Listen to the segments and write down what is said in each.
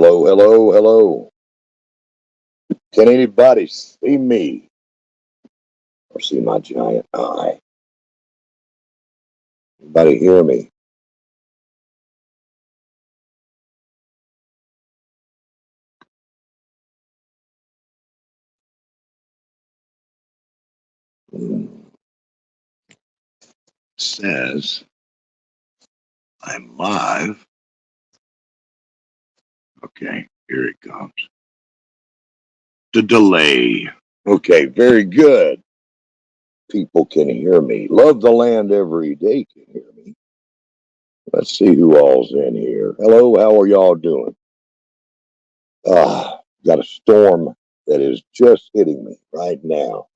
Hello, hello, hello. Can anybody see me or see my giant eye? Anybody hear me? Says I'm live. Okay, here it comes. The delay. Okay, very good. People can hear me. Love the land every day can hear me. Let's see who all's in here. Hello, how are y'all doing? Got a storm that is just hitting me right now.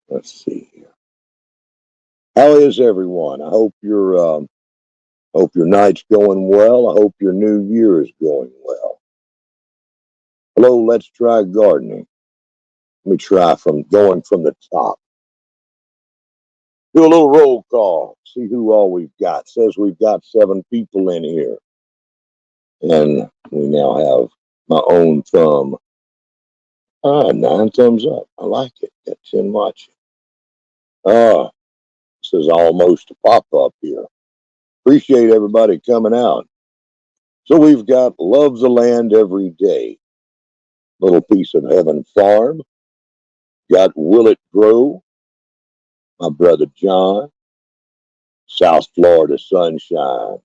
Let's see here. How is everyone? I hope your night's going well. I hope your new year is going well. Hello, let's try gardening. Let me try going from the top. Do a little roll call. See who all we've got. Says we've got 7 people in here. And we now have my own thumb. 9 thumbs up. I like it. Got 10 watching. This is almost a pop-up here. Appreciate everybody coming out. So we've got Love the Land Every Day. Little Piece of Heaven Farm. Got Will It Grow? My brother John. South Florida Sunshine.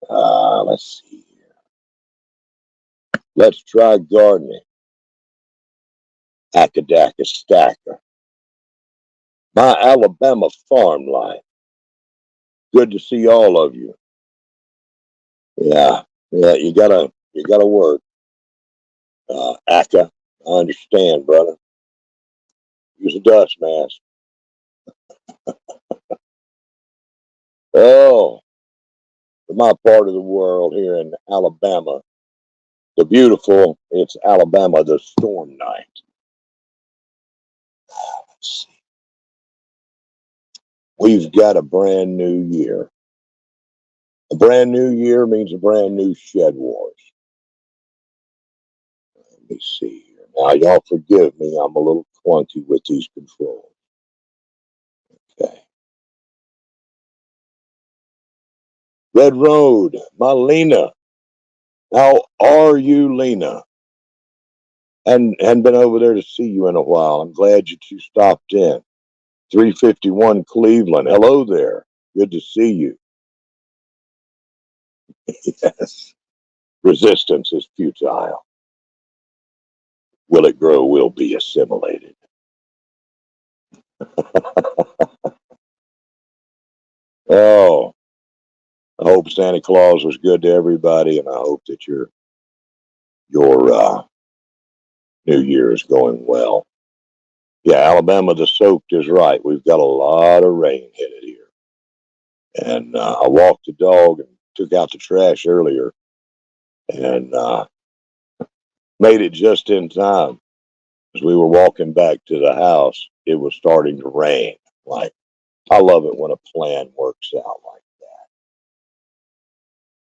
Let's see here. Let's try gardening. Akadaka Stacker. My Alabama Farm Life. Good to see all of you. Yeah, you gotta work. Aka, I understand, brother. Use a dust mask. Oh, my part of the world here in Alabama. The beautiful, it's Alabama, the storm night. Let's see. We've got a brand new year. A brand new year means a brand new ShedWars. Let me see here. Now, y'all forgive me. I'm a little clunky with these controls. Okay. Red Road, my Lena. How are you, Lena? And been over there to see you in a while. I'm glad that you stopped in. 351 Cleveland. Hello there. Good to see you. Yes. Resistance is futile. Will it grow? Will be assimilated. Oh, I hope Santa Claus was good to everybody, and I hope that your New Year is going well. Yeah, Alabama, the soaked is right. We've got a lot of rain headed here, and I walked the dog and took out the trash earlier, and made it just in time. As we were walking back to the house, it was starting to rain. Like, I love it when a plan works out like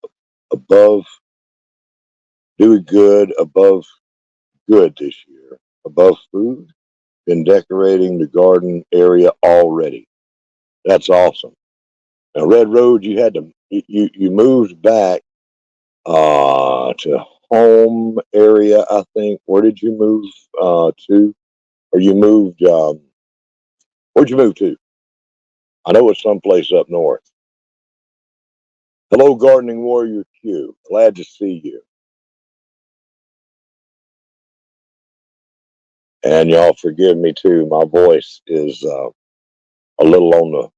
that. Above, doing good, above good this year. Above food, been decorating the garden area already. That's awesome. Now, Red Road, you moved back to home area, I think. Where did you move to? Or you moved, where'd you move to? I know it's someplace up north. Hello, Gardening Warrior Q. Glad to see you. And y'all forgive me too. My voice is a little on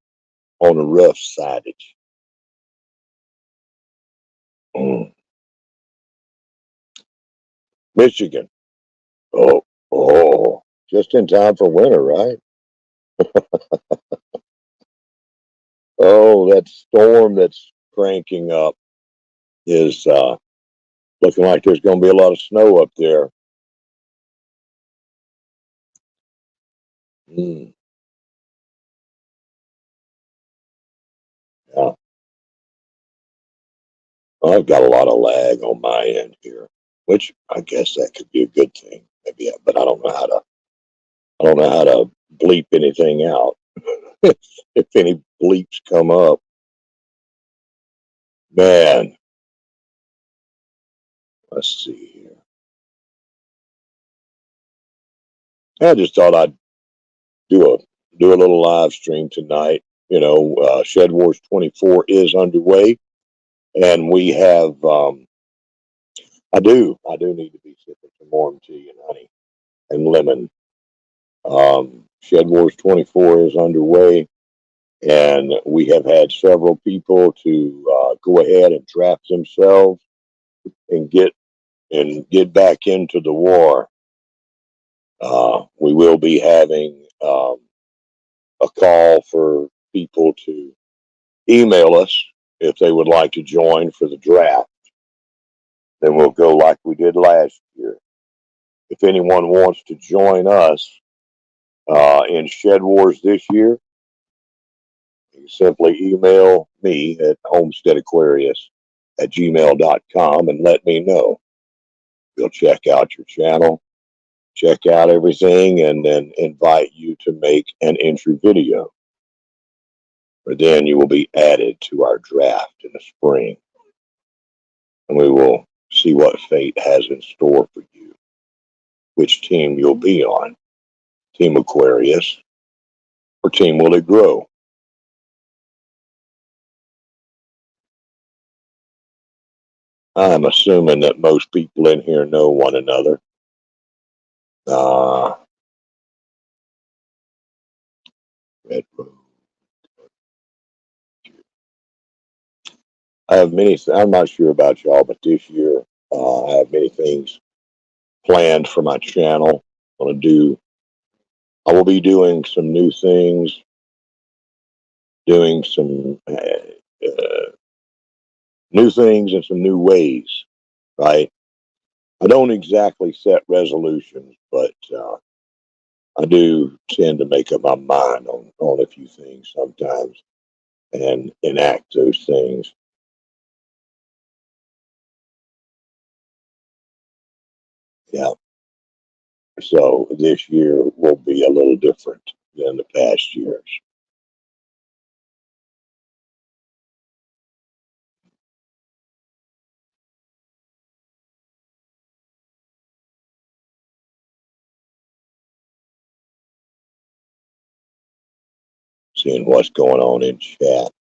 the rough sidage. Michigan. Oh, just in time for winter, right? Oh, that storm that's cranking up is looking like there's going to be a lot of snow up there. Mm, yeah. I've got a lot of lag on my end here, which I guess that could be a good thing, maybe, but I don't know how to. I don't know how to bleep anything out. If any bleeps come up, man. Let's see here. I just thought I'd do a little live stream tonight. You know, ShedWars24 is underway, and we have. I do need to be sipping some warm tea and honey and lemon. ShedWars24 is underway, and we have had several people to go ahead and draft themselves and get back into the war. We will be having a call for people to email us if they would like to join for the draft. Then we'll go like we did last year. If anyone wants to join us in Shed Wars this year, you can simply email me at homesteadaquarius@gmail.com and let me know. We'll check out your channel, check out everything, and then invite you to make an entry video. Or then you will be added to our draft in the spring. And we will see what fate has in store for you, which team you'll be on, Team Aquarius or Team Will It Grow. I'm assuming that most people in here know one another. Red Road. I have many, I'm not sure about y'all, but this year I have many things planned for my channel. I will be doing some new things, doing some new things in some new ways, right? I don't exactly set resolutions, but I do tend to make up my mind on a few things sometimes and enact those things. Yeah. So this year will be a little different than the past years. Seeing what's going on in chat.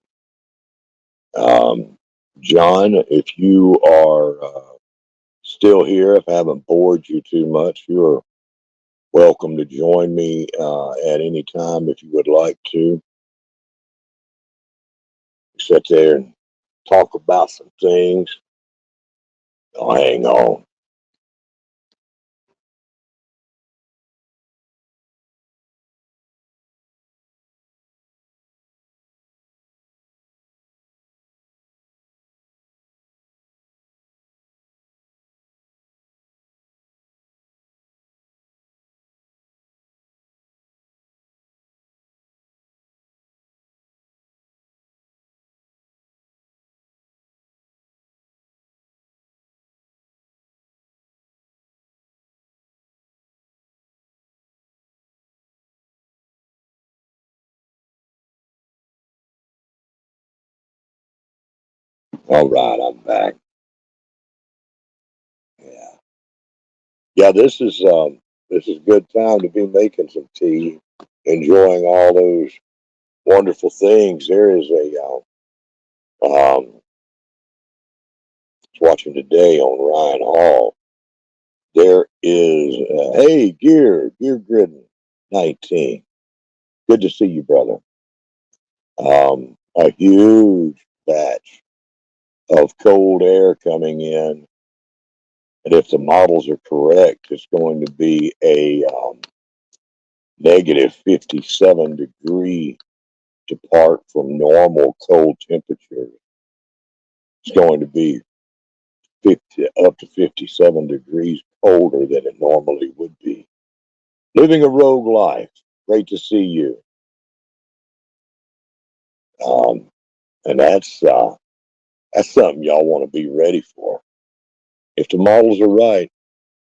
John, if you are still here, if I haven't bored you too much, you're welcome to join me at any time if you would like to. Sit there and talk about some things. Oh, hang on. All right, I'm back. Yeah, yeah. This is a good time to be making some tea, enjoying all those wonderful things. There is a watching today on Ryan Hall. There is hey Gear Gridden 19. Good to see you, brother. A huge batch of cold air coming in. And if the models are correct, it's going to be a negative 57 degree depart from normal cold temperatures. It's going to be 50 up to 57 degrees colder than it normally would be. Living a rogue life. Great to see you. And That's something y'all want to be ready for. If the models are right,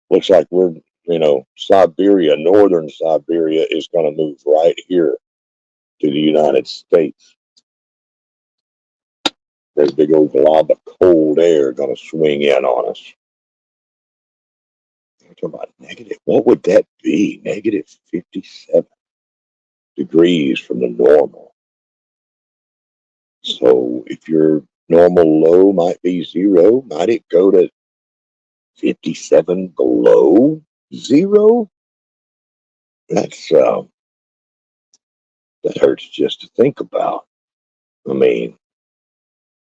looks like we're, Siberia, northern Siberia is going to move right here to the United States. There's a big old glob of cold air going to swing in on us. I'm talking about negative. What would that be? Negative 57 degrees from the normal. So if your normal low might be 0, might it go to 57 below 0? That's that hurts just to think about. I mean,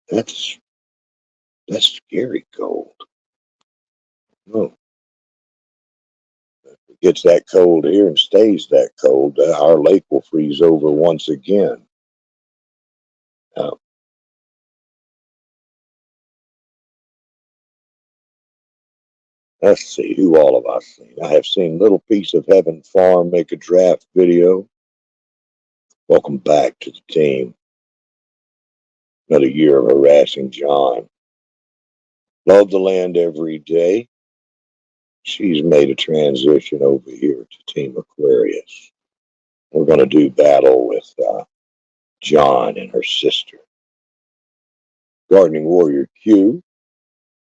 that's scary cold. No, if it gets that cold here and stays that cold, our lake will freeze over once again. Let's see, who all have I seen? I have seen Little Piece of Heaven Farm make a draft video. Welcome back to the team. Another year of harassing John. Love the land every day. She's made a transition over here to Team Aquarius. We're going to do battle with John and her sister. Gardening Warrior Q.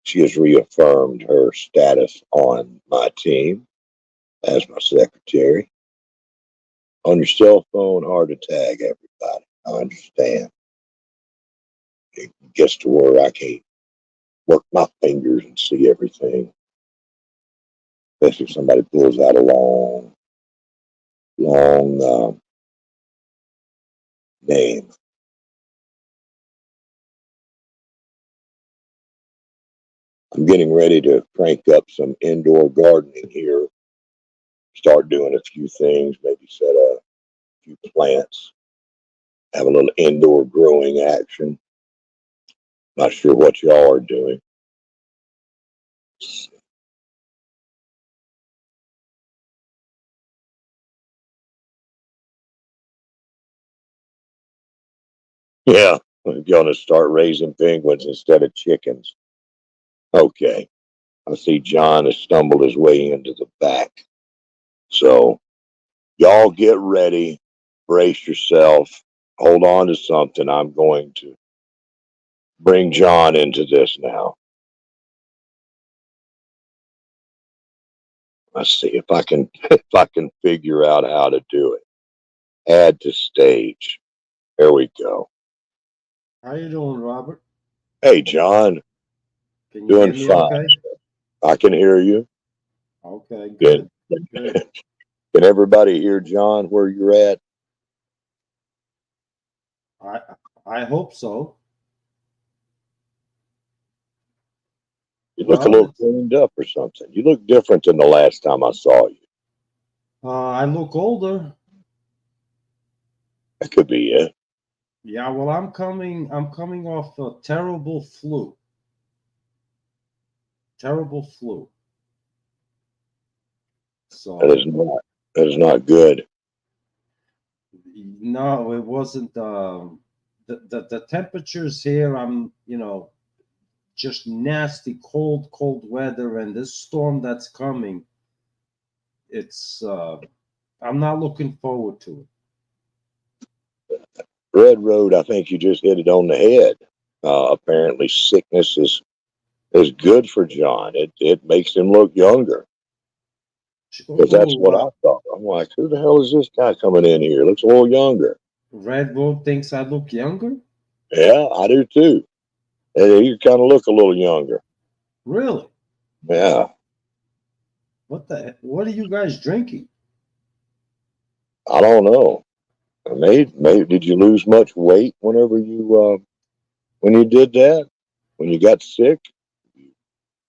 She has reaffirmed her status on my team as my secretary. On your cell phone, hard to tag everybody. I understand. It gets to where I can't work my fingers and see everything. Especially if somebody pulls out a long name. I'm getting ready to crank up some indoor gardening here. Start doing a few things, maybe set a few plants. Have a little indoor growing action. Not sure what y'all are doing. Yeah, I'm going to start raising penguins instead of chickens. Okay. I see John has stumbled his way into the back. So y'all get ready. Brace yourself. Hold on to something. I'm going to bring John into this now. Let's see if I can figure out how to do it. Add to stage. There we go. How you doing, Robert? Hey, John. Can you Doing hear me fine. okay? I can hear you. Okay, good. Good. Can everybody hear John where you're at? I I hope so. You look a Well, little cleaned up or something. You look different than the last time I saw you. I look older. That could be it. Yeah, well, I'm coming off a terrible flu. Terrible flu. That So, is not good. no, it wasn't the temperatures here, just nasty cold weather, and this storm that's coming, it's I'm not looking forward to it. Red Road, I think you just hit it on the head. Apparently, sickness is good for John. It makes him look younger. Because that's what I thought. I'm like, who the hell is this guy coming in here? Looks a little younger. Red Road thinks I look younger? Yeah, I do too. And you kind of look a little younger. Really? Yeah. What are you guys drinking? I don't know. Maybe did you lose much weight whenever when you did that? When you got sick?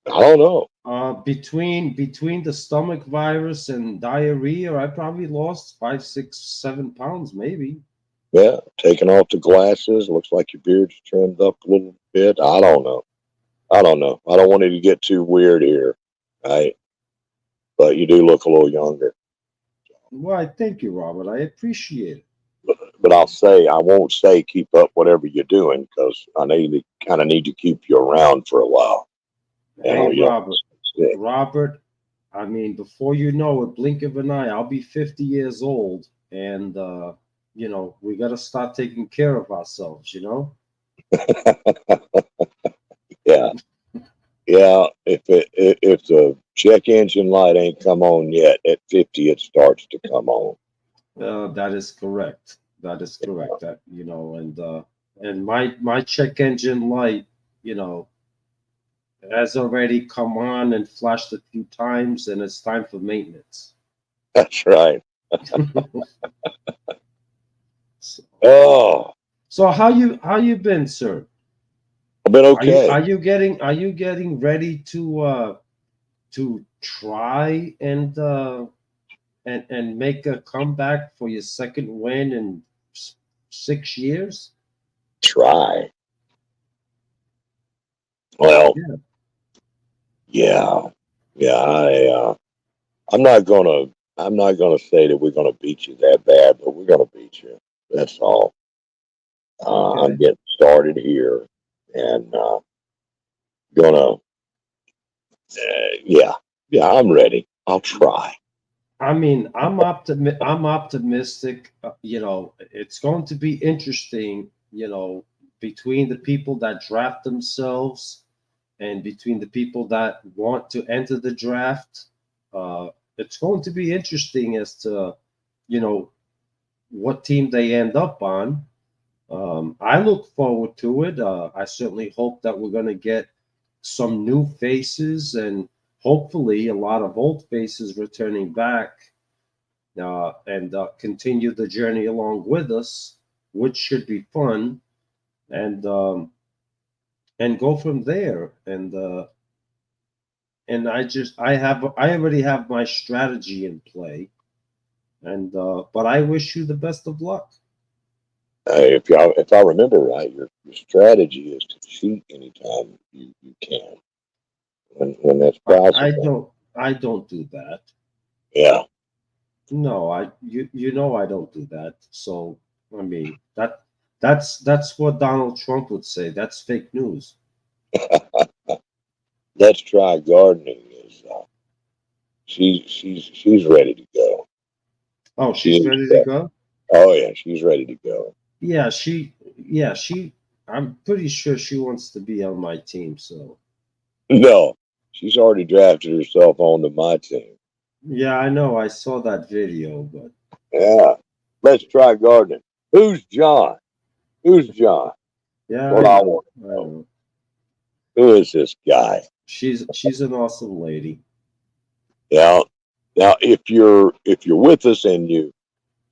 I don't know. Between the stomach virus and diarrhea, I probably lost 5, 6, 7 pounds, maybe. Yeah, taking off the glasses. Looks like your beard's trimmed up a little bit. I don't know. I don't know. I don't want it to get too weird here, right? But you do look a little younger. Why, thank you, Robert. I appreciate it. but I won't say keep up whatever you're doing because I kind of need to keep you around for a while. Hey, You know, Robert, I mean, before you know it, blink of an eye, I'll be 50 years old, and we got to start taking care of ourselves. yeah, yeah. If the check engine light ain't come on yet, at 50 it starts to come on. That is correct. That is correct. And my check engine light, you know, has already come on and flashed a few times, and it's time for maintenance. That's right. So, Oh, so how you been, sir? I've been Are you okay. are you getting are you getting ready to try and make a comeback for your second win in 6 years? Try. Well, Yeah. yeah, yeah. I'm not gonna say that we're gonna beat you that bad, but we're gonna beat you. That's all. I'm Okay. getting started here, and gonna. Yeah, yeah. I'm ready. I'll try. I mean, I'm optimistic. It's going to be interesting. Between the people that draft themselves and between the people that want to enter the draft, uh, it's going to be interesting as to you know what team they end up on. I look forward to it. I certainly hope that we're going to get some new faces and hopefully a lot of old faces returning back and continue the journey along with us, which should be fun, and go from there. And I already have my strategy in play, and but I wish you the best of luck. If I remember right, your strategy is to cheat anytime you can when that's possible. I don't do that. Yeah, No, I don't do that. So I mean that's what Donald Trump would say. That's fake news. let's try gardening. Is she's ready to go. Oh, She she's is. ready to go. Oh yeah, she's ready to go. Yeah, she. I'm pretty sure she wants to be on my team. So No, she's already drafted herself onto my team. yeah, I know. I saw that video, but Yeah, let's try gardening. Who's John? Who's John? yeah, What I I know. want to I know. know. Who is this guy? She's an awesome lady. Now, now, if you're with us and if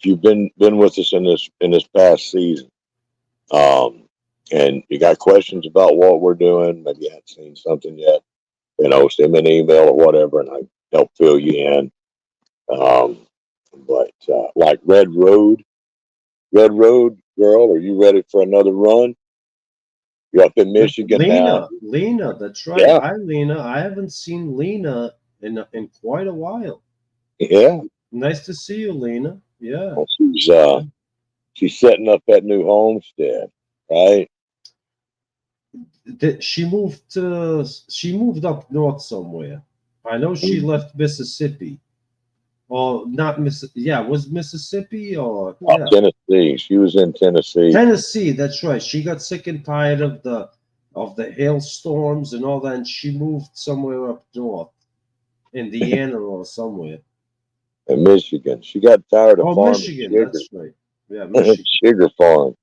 you've been with us in this past season, um, and you got questions about what we're doing, maybe you haven't seen something yet, send me an email or whatever, and I help fill you in. Um, but like Red Road girl, are you ready for another run? You're up in Michigan now. Lena, that's right. Yeah, Hi, Lena. I haven't seen Lena in quite a while. yeah. Nice to see you, Lena. Yeah. Well, she's setting up that new homestead, right? She moved up north somewhere. I know she left Mississippi. Or not Miss yeah, was Mississippi or Oh, yeah. Tennessee. She was in Tennessee. Tennessee, that's right. She got sick and tired of the hailstorms and all that, and she moved somewhere up north, Indiana or somewhere. In Michigan. She got tired of Oh, farming Michigan, sugar. that's right. Yeah, Michigan. Sugar farm.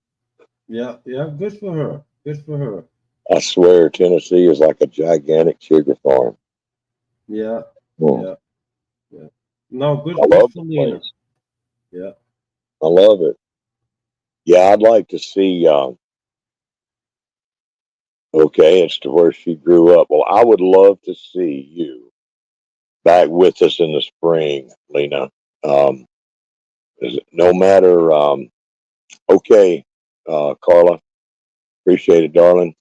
Yeah, yeah, good for her. Good for her. I swear, Tennessee is like a gigantic sugar farm. Yeah, Hmm. yeah, yeah. No, I good love for the Lena. place. Yeah. I love it. Yeah, I'd like to see. Okay, as to where she grew up. Well, I would love to see you back with us in the spring, Lena. Um, no matter. Okay, Carla. Appreciate it, darling.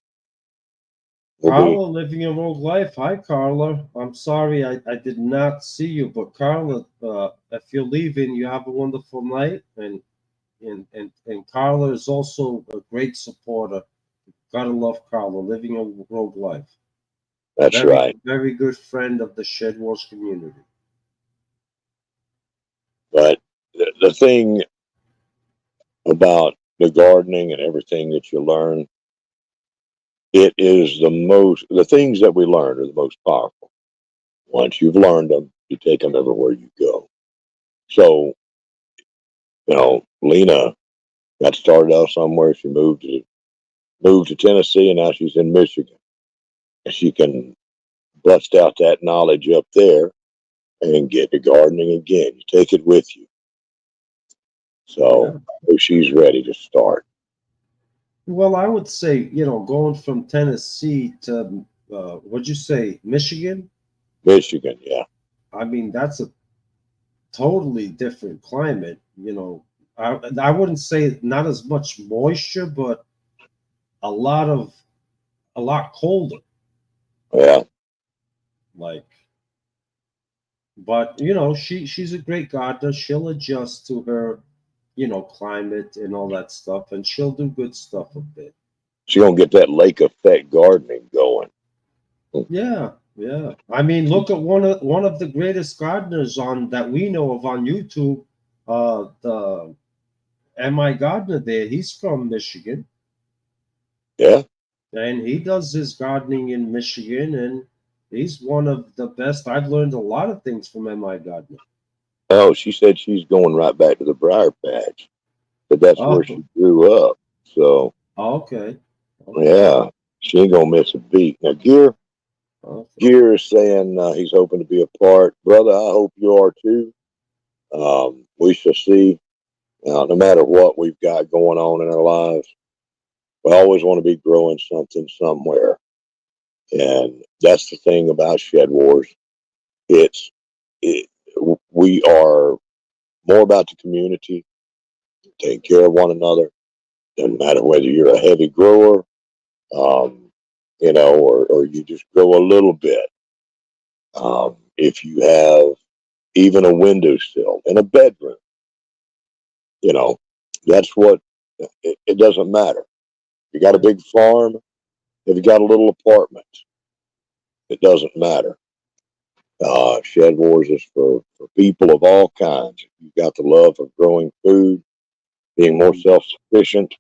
We'll be. Carla living a rogue life. Hi, Carla. I'm sorry I did not see you, but Carla, if you're leaving, you have a wonderful night, and And Carla is also a great supporter. Gotta love Carla, living a rogue life. That's Very, right. very good friend of the Shed Wars community. But the thing about the gardening and everything that you learn, it is the things that we learn are the most powerful. Once you've learned them, you take them everywhere you go. So, Lena got started out somewhere. She moved to Tennessee, and now she's in Michigan. And she can bust out that knowledge up there and get to gardening again. You take it with you. So Yeah. I think she's ready to start. Well, I would say, going from Tennessee to, what'd you say, Michigan? Michigan, yeah. I mean, that's a totally different climate. I wouldn't say not as much moisture, but a lot of a lot colder. Yeah. Like, but she's a great gardener. She'll adjust to her, climate and all that stuff, and she'll do good stuff a bit. She's going to get that lake effect gardening going. Yeah, yeah. I mean, look at one of the greatest gardeners on that we know of on YouTube. The Mi Gardener there. He's from Michigan, Yeah. and he does his gardening in Michigan, and he's one of the best. I've learned a lot of things from Mi Gardener. Oh, she said she's going right back to the Briar Patch, but that's where Oh, she grew up. So, okay, okay, yeah, she ain't going to miss a beat. Now, okay. Gear is saying he's hoping to be a part. Brother, I hope you are too. We shall see. No matter what we've got going on in our lives, we always want to be growing something somewhere. And that's the thing about Shed Wars. It's it, we are more about the community, taking care of one another. Doesn't matter whether you're a heavy grower, um, or you just grow a little bit. If you have even a windowsill in a bedroom, you know, that's what it doesn't matter. You got a Yeah, big farm, if you got a little apartment, it doesn't matter. Shed Wars is for people of all kinds. If you've got the love of growing food, being more mhm, self sufficient,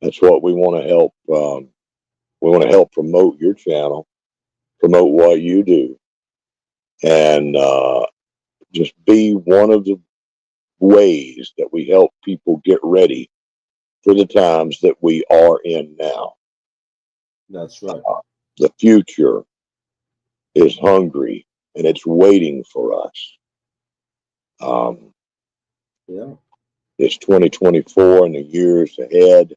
that's what we want to help. We want to help promote your channel, promote what you do, and just be one of the ways that we help people get ready for the times that we are in now. that's right. The future is hungry and it's waiting for us. Um, Yeah, it's 2024 and the years ahead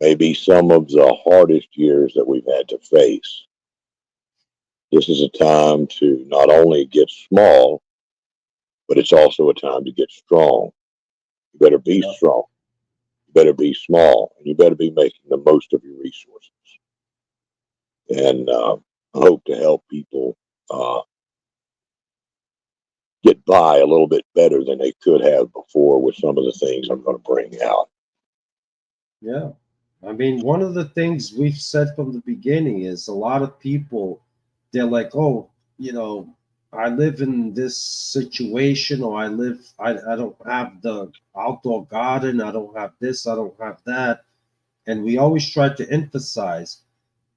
may be some of the hardest years that we've had to face. This is a time to not only get small, but it's also a time to get strong. You better be yeah, strong. You better be small, and you better be making the most of your resources. And I hope to help people uh, get by a little bit better than they could have before with some of the things I'm going to bring out. yeah. I mean, one of the things we've said from the beginning is a lot of people, they're like, oh, I live in this situation, or I don't have the outdoor garden, I don't have this, I don't have that. And we always try to emphasize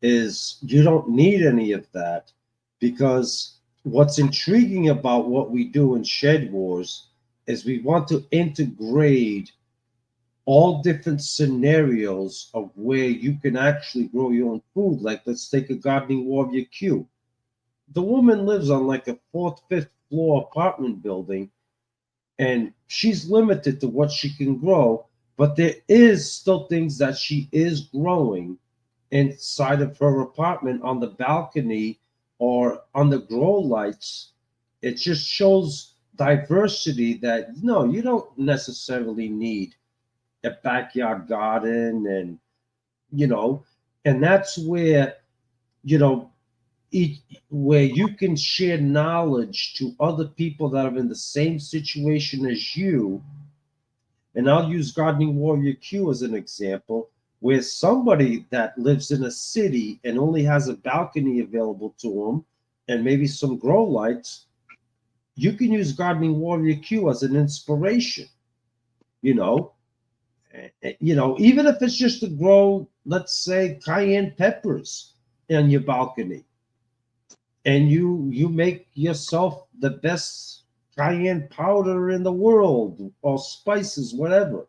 is you don't need any of that, because what's intriguing about what we do in Shed Wars is we want to integrate all different scenarios of where you can actually grow your own food. Like, let's take a gardening warrior Q. The woman lives on like a fourth, fifth floor apartment building, and she's limited to what she can grow. But there is still things that she is growing inside of her apartment on the balcony or on the grow lights. It just shows diversity that no, you don't necessarily need a backyard garden, and you know and that's where you know each, where you can share knowledge to other people that are in the same situation as you, And I'll use Gardening Warrior Q as an example, where somebody that lives in a city and only has a balcony available to them and maybe some grow lights, you can use Gardening Warrior Q as an inspiration, you know. Even if it's just to grow, let's say, cayenne peppers on your balcony, and you make yourself the best cayenne powder in the world or spices, whatever.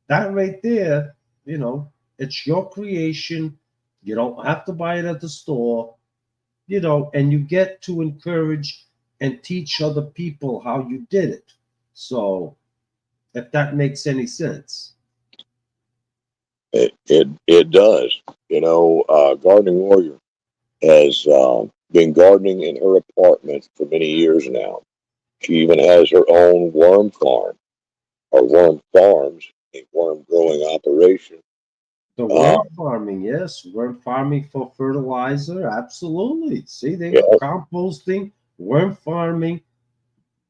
That right there, it's your creation. You don't have to buy it at the store, and you get to encourage and teach other people how you did it. So, if that makes any sense. It does. Gardening Warrior has been gardening in her apartment for many years now. She even has her own worm farm, or worm farms, a worm growing operation. The worm farming, yes, worm farming for fertilizer, absolutely. See, there you Yeah, go, composting, worm farming.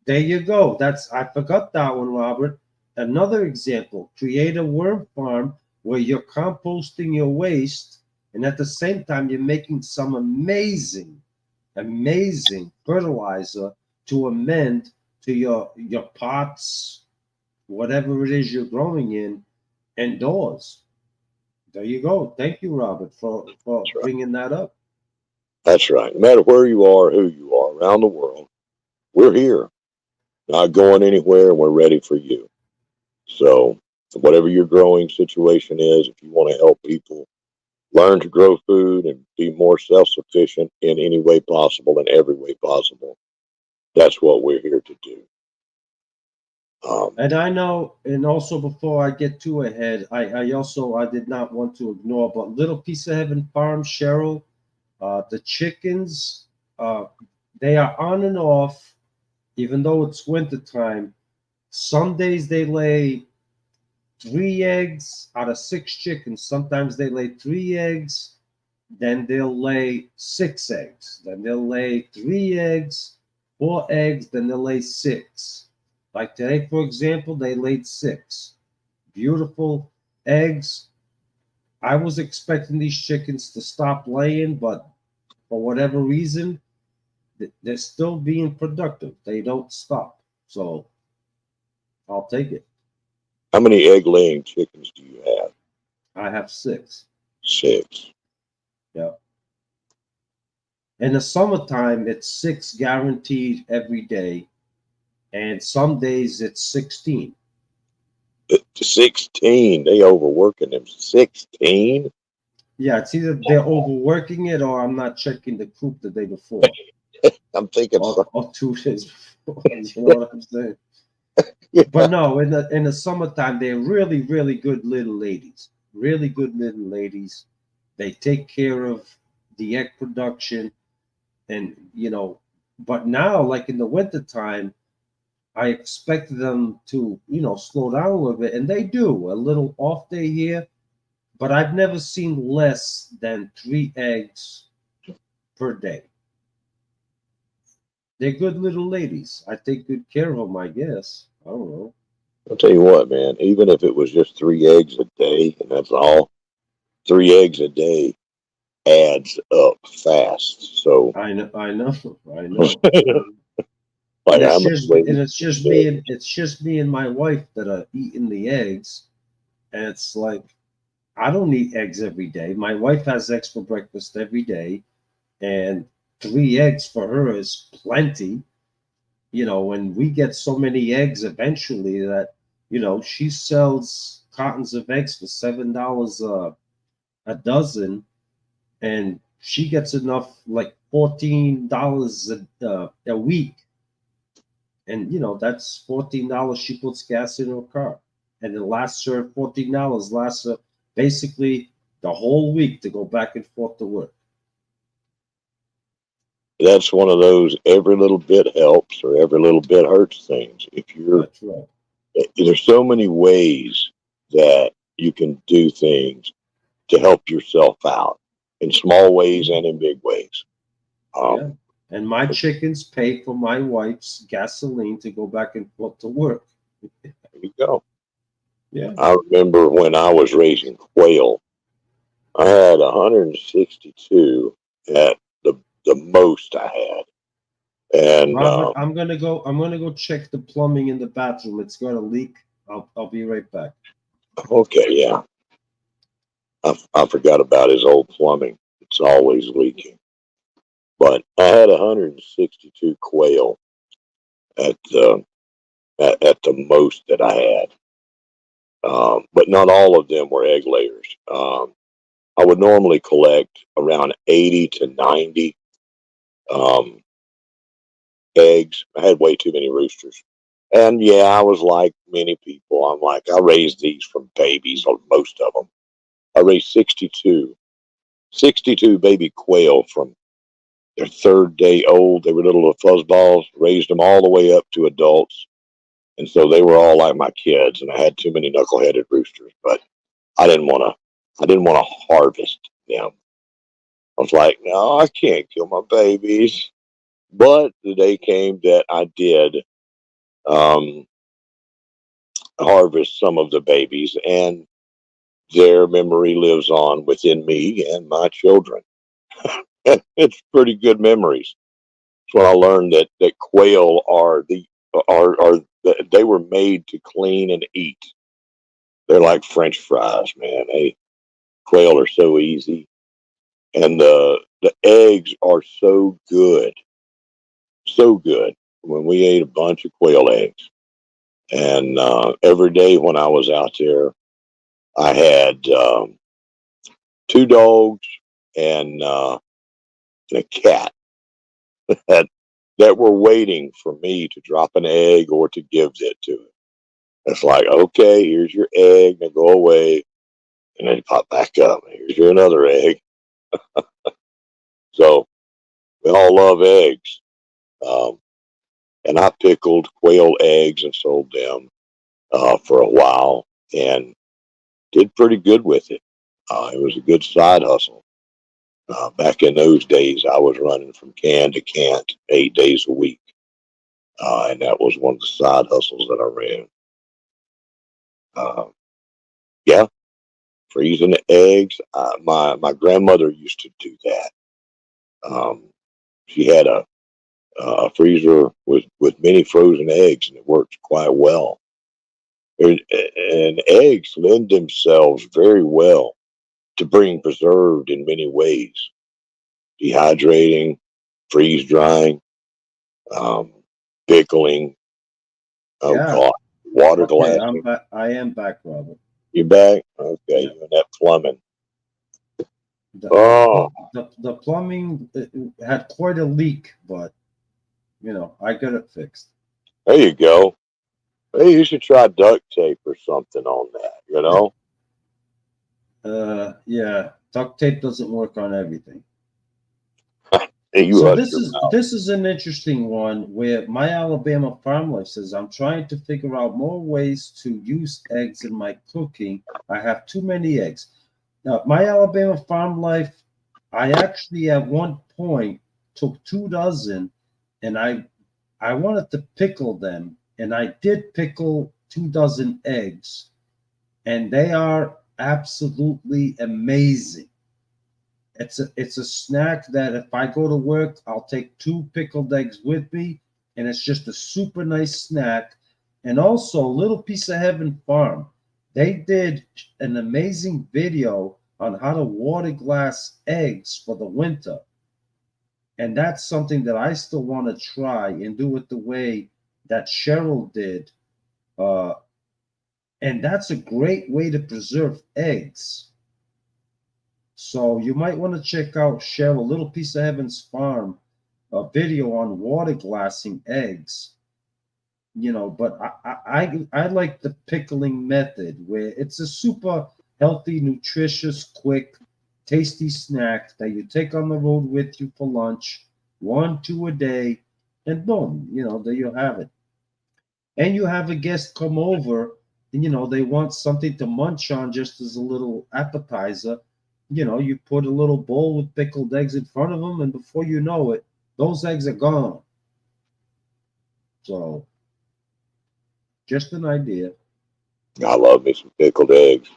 There you go. I forgot that one, Robert. Another example: create a worm farm where you're composting your waste, and at the same time you're making some amazing, amazing fertilizer to amend to your pots, whatever it is you're growing in, indoors. There you go. Thank you, Robert, for that's right. bringing that up. That's right. No matter where you are, who you are around the world, we're here, not going anywhere, and we're ready for you. So, whatever your growing situation is, if you want to help people learn to grow food and be more self sufficient in any way possible, in every way possible, that's what we're here to do. Um, And I know, and also before I get too ahead, I did not want to ignore, but Little Piece of Heaven Farm, Cheryl, the chickens, uh, they are on and off, even though it's winter time. Some days they lay 3 eggs out of 6 chickens. Sometimes they lay 3 eggs, then they'll lay 6 eggs. Then they'll lay 3 eggs, 4 eggs, then they'll lay six. Like today, for example, they laid six. Beautiful eggs. I was expecting these chickens to stop laying, but for whatever reason, they're still being productive. They don't stop. So I'll take it. how many egg laying chickens do you have? I have six. 6. Yeah. In the summertime, it's six guaranteed every day. And some days it's 16. 16. They overworking them. 16? Yeah, it's either they're overworking it or I'm not checking the coop the day before I'm thinking so. or 2 days before. You know what I'm saying? But no, in the summertime, they're really, really good little ladies. Really good little ladies. They take care of the egg production and but now, like in the wintertime, I expect them to, slow down a little bit, and they do. A little off day here, but I've never seen less than 3 eggs per day. They're good little ladies. I take good care of them, I guess. I don't know. I'll tell you what, man, even if it was just 3 eggs a day, and that's all, 3 eggs a day adds up fast. So, I know, I know, I know. like, And how many ways it's just me and my wife that are eating the eggs. And it's like I don't eat eggs every day. My wife has eggs for breakfast every day, and 3 eggs for her is plenty. When we get so many eggs eventually that, she sells cartons of eggs for $7 a dozen, and she gets enough like $14 a week. And that's $14 she puts gas in her car. And it lasts her $14, lasts her basically the whole week to go back and forth to work. that's one of those every little bit helps or every little bit hurts things. If you're That's right. there's so many ways that you can do things to help yourself out in small ways and in big ways. Yeah. Um, And my chickens pay for my wife's gasoline to go back and forth to work. there you go. Yeah. I remember when I was raising quail, I had 162 at the most I had. And Robert, I'm gonna go check the plumbing in the bathroom. It's got a leak. I'll be right back. okay, yeah, I forgot about his old plumbing. It's always leaking. But I had 162 quail at at the most that I had. But not all of them were egg layers. I would normally collect around 80 to 90 um, eggs. I had way too many roosters. And yeah, I was like many people. I'm like, I raised these from babies, or most of them. I raised 62 baby quail from their third day old. They were little fuzzballs, raised them all the way up to adults. And so they were all like my kids, and I had too many knuckle-headed roosters, but I didn't want to harvest them. I was like, no, I can't kill my babies. But the day came that I did um, harvest some of the babies, and their memory lives on within me and my children. It's pretty good memories. It's when I learned that quail are they were made to clean and eat. They're like French fries, man. Quail are so easy, and the eggs are so good, so good. When we ate a bunch of quail eggs, and every day when I was out there, I had two dogs and, and a cat that that were waiting for me to drop an egg or to give it to it. It's like, okay, here's your egg, now go away, and then pop back up. Here's your another egg. So we all love eggs. Um, and I pickled quail eggs and sold them for a while and did pretty good with it. It was a good side hustle. Back in those days, I was running from can to can 8 days a week. And that was one of the side hustles that I ran. Uh, yeah, freezing the eggs. My grandmother used to do that. She had a freezer with many frozen eggs, and it worked quite well. And eggs lend themselves very well to being preserved in many ways: dehydrating, freeze drying, um, pickling. Oh Yeah. God, water Okay, I'm glassing. back. I am back, Robert. You back? Okay, Yeah. you and that plumbing. The the Oh, pl- the plumbing had quite a leak, but I got it fixed. there you go. Hey, you should try duct tape or something on that. You know, Yeah, duct tape doesn't work on everything. hey, you So hush this your is mouth. this is an interesting one where my Alabama farm life says I'm trying to figure out more ways to use eggs in my cooking. I have too many eggs. Now, my Alabama farm life, I actually at one point took 2 dozen and I wanted to pickle them, and I did pickle 2 dozen eggs, and they are absolutely amazing. It's a snack that if I go to work, I'll take 2 pickled eggs with me, and it's just a super nice snack. And also, Little Piece of Heaven Farm, they did an amazing video on how to water glass eggs for the winter, and that's something that I still want to try and do it the way that Cheryl did. Uh, and that's a great way to preserve eggs. So you might want to check out Cheryl, Little Piece of Heaven's Farm, a video on water glassing eggs. But I like the pickling method where it's a super healthy, nutritious, quick, tasty snack that you take on the road with you for lunch, 1, 2 a day, and boom, there you have it. And you have a guest come over, and they want something to munch on just as a little appetizer. You put a little bowl with pickled eggs in front of them, and before you know it, those eggs are gone. So, just an idea. I love me some pickled eggs.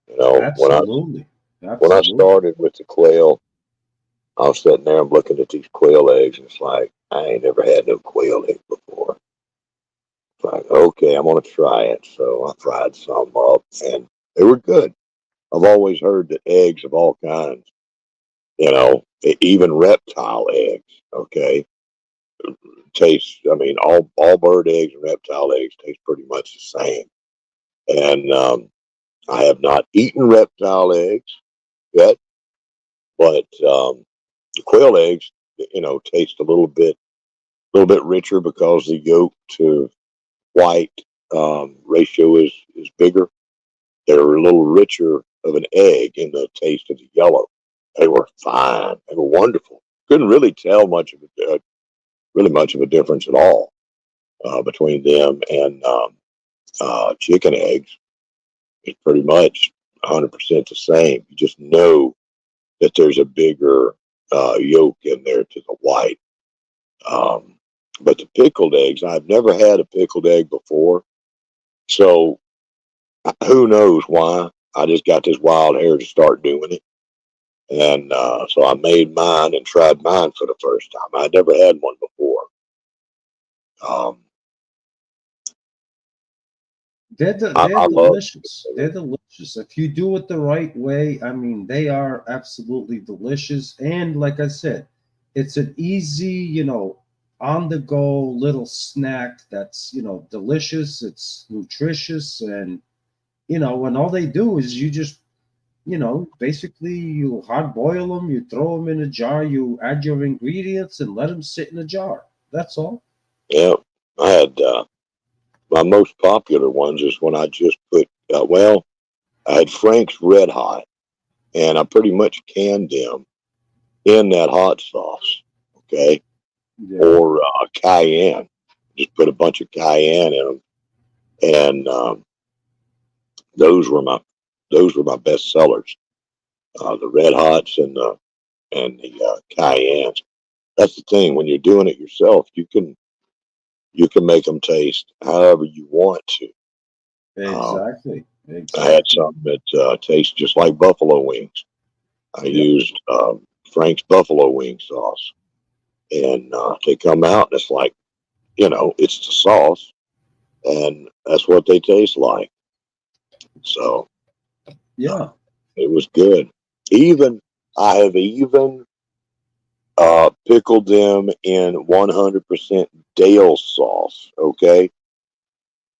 You know, Absolutely. when I Absolutely. started with the quail, I was sitting there and looking at these quail eggs, and it's like I ain't never had no quail egg before. It's like, okay, I'm gonna try it. So I fried some up, and they were good. I've always heard that eggs of all kinds, you know, even reptile eggs, okay, taste. I mean, all bird eggs and reptile eggs taste pretty much the same. And I have not eaten reptile eggs yet, but the quail eggs, you know, taste a little bit richer because the yolk to white ratio is bigger. They're a little richer of an egg in the taste of the yellow. They were fine. They were wonderful. Couldn't really tell really much of a difference at all between them and chicken eggs. It's pretty much 100% the same. You just know that there's a bigger yolk in there to the white. Um, but the pickled eggs, I've never had a pickled egg before. So who knows why? I just got this wild hair to start doing it. And so I made mine and tried mine for the first time. I'd never had one before. Um, They're I love delicious. They're delicious. If you do it the right way, I mean, they are absolutely delicious. And like I said, it's an easy, on the go little snack that's, delicious, it's nutritious, and all they do is you just, basically you hard boil them, you throw them in a jar, you add your ingredients and let them sit in a jar. That's all. yeah. I had my most popular ones is when I just put I had Frank's Red Hot, and I pretty much canned them in that hot sauce. Okay, Yeah. or cayenne. Just put a bunch of cayenne in them, and those were my those were my best sellers. The Red Hots and the cayennes. That's the thing. When you're doing it yourself, you can make them taste however you want to. Um, Exactly. I had Exactly. some that taste just like buffalo wings. I Yep. used Frank's buffalo wing sauce, and they come out, and it's like it's the sauce, and that's what they taste like. So Yeah. it was good. Even I have even pickled them in 100% Dale sauce. Okay,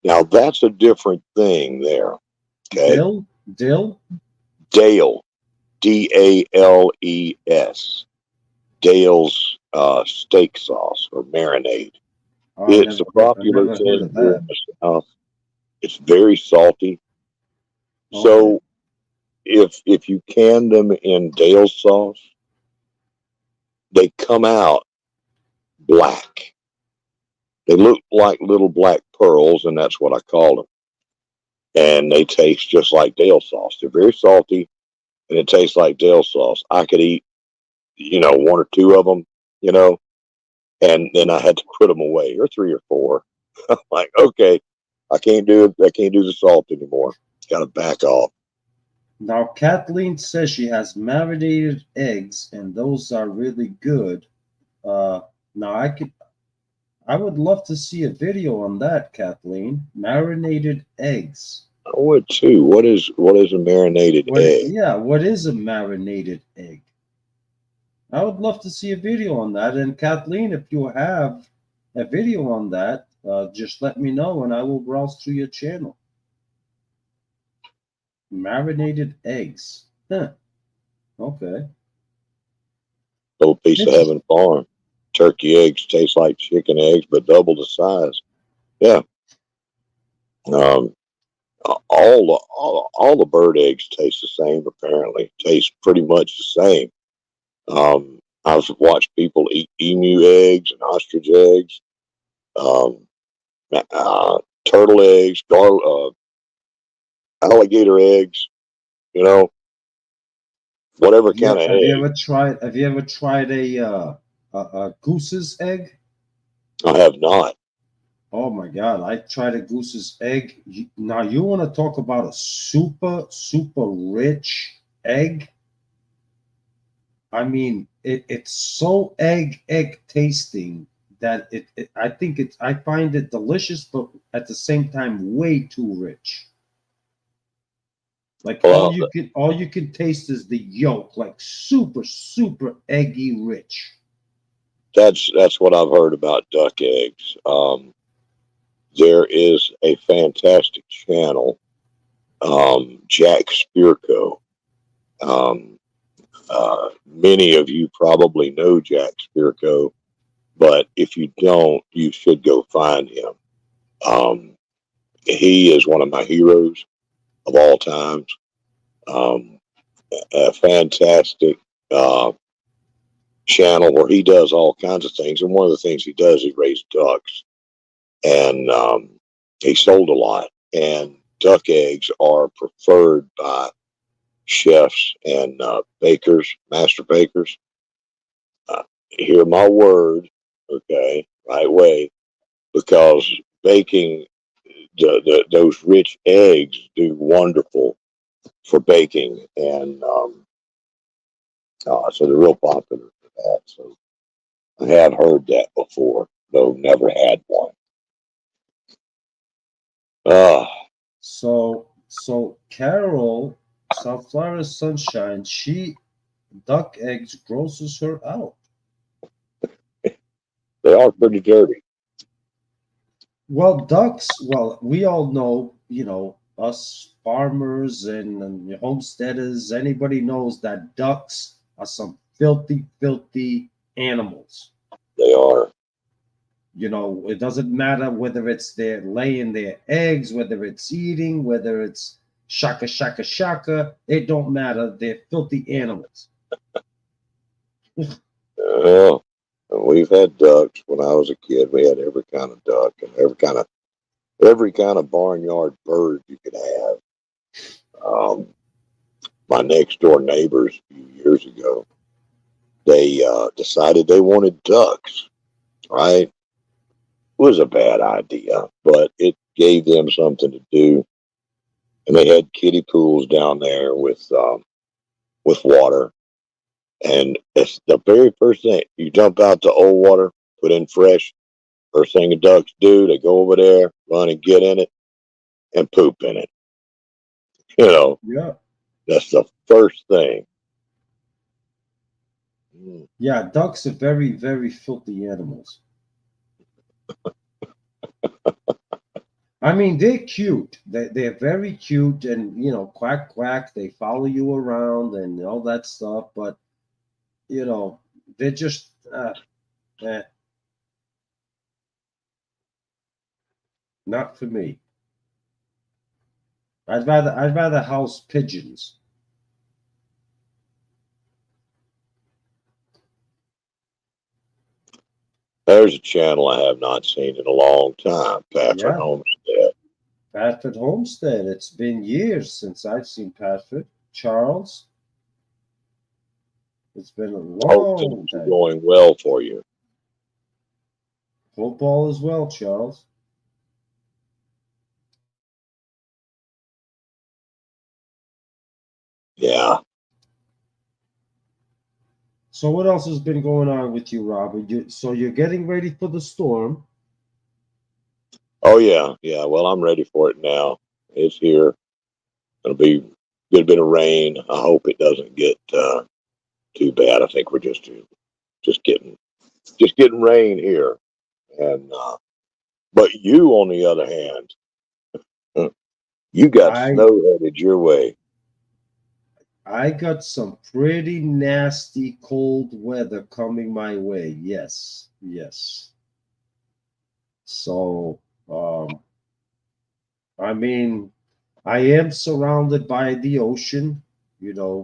now that's a different thing there. Okay, Dill, dill. Dale, Dales, Dale's steak sauce or marinade. Oh, It's a I popular never heard thing of here that. in the South. It's very salty. Okay. So if you can them in Dale sauce, they come out black. They look like little black pearls, and that's what I call them. And they taste just like Dale sauce. They're very salty, and it tastes like Dale sauce. I could eat, one or two of them, you know, and then I had to put them away, or three or four. Like, okay, I can't do it. I can't do the salt anymore. Got to back off. Now, Kathleen says she has marinated eggs, and those are really good. Uh, now, I would love to see a video on that, Kathleen. Marinated eggs. I would too. What is a marinated egg? Yeah, what is a marinated egg? I would love to see a video on that. And Kathleen, if you have a video on that, just let me know, and I will browse through your channel. Marinated eggs. Huh. Okay. Little piece of Interesting. heaven farm. Turkey eggs taste like chicken eggs, but double the size. Yeah. Um, all the bird eggs taste the same. Apparently, taste pretty much the same. I've watched people eat emu eggs and ostrich eggs, um, turtle eggs, alligator eggs. You know, whatever kind of egg. Have you ever tried a goose's egg? I have not. Oh my God, I tried a goose's egg. Now you want to talk about a super rich egg? I mean, it's so egg tasting that I think I find it delicious, but at the same time way too rich. Like Well, all you can taste is the yolk, like super eggy rich. that's what I've heard about duck eggs. There is a fantastic channel, Jack Spirko. Um, Many of you probably know Jack Spirko, but if you don't, you should go find him. Um, he is one of my heroes of all times. Um, a fantastic uh, channel where he does all kinds of things, and one of the things he does, he raises ducks, and he sold a lot. And duck eggs are preferred by chefs and bakers, master bakers. Hear my word, okay, right way, because baking those rich eggs do wonderful for baking, and so they're real popular for that. So I have heard that before, though never had one. Uh, So Carol, South Florida Sunshine, she duck eggs grosses her out. they are pretty dirty. Well, ducks, well, we all know, us farmers and homesteaders, anybody knows that ducks are some filthy animals. They are. It doesn't matter whether it's they're laying their eggs, whether it's eating, whether it's shaka. It don't matter. They're filthy animals. Uh, we've had ducks when I was a kid. We had every kind of duck and every kind of barnyard bird you could have. My next door neighbors a few years ago, they decided they wanted ducks. Right, it was a bad idea, but it gave them something to do, and they had kiddie pools down there with water. And it's the very first thing you dump out the old water, put in fresh. First thing the ducks do, they go over there, run and get in it, and poop in it. You know, Yeah. that's the first thing. Mm. Yeah, ducks are very filthy animals. I mean, they're cute. They're very cute, and quack quack. They follow you around and all that stuff. But you know, they're just eh, not for me. I'd rather house pigeons. There's a channel I have not seen in a long time, Patrick Yeah, Homestead. Patford Homestead. It's been years since I've seen Patford. Charles, it's been a Hope things long are time. going well for you. Hope all is well, Charles. Yeah. So what else has been going on with you, Robert? So you're getting ready for the storm. Oh yeah. Yeah. Well, I'm ready for it now. It's here. It'll be a good bit of rain. I hope it doesn't get too bad. I think we're just getting rain here, and but you, on the other hand, you got I snow headed your way. I got some pretty nasty cold weather coming my way. Yes, yes. So, I mean, I am surrounded by the ocean,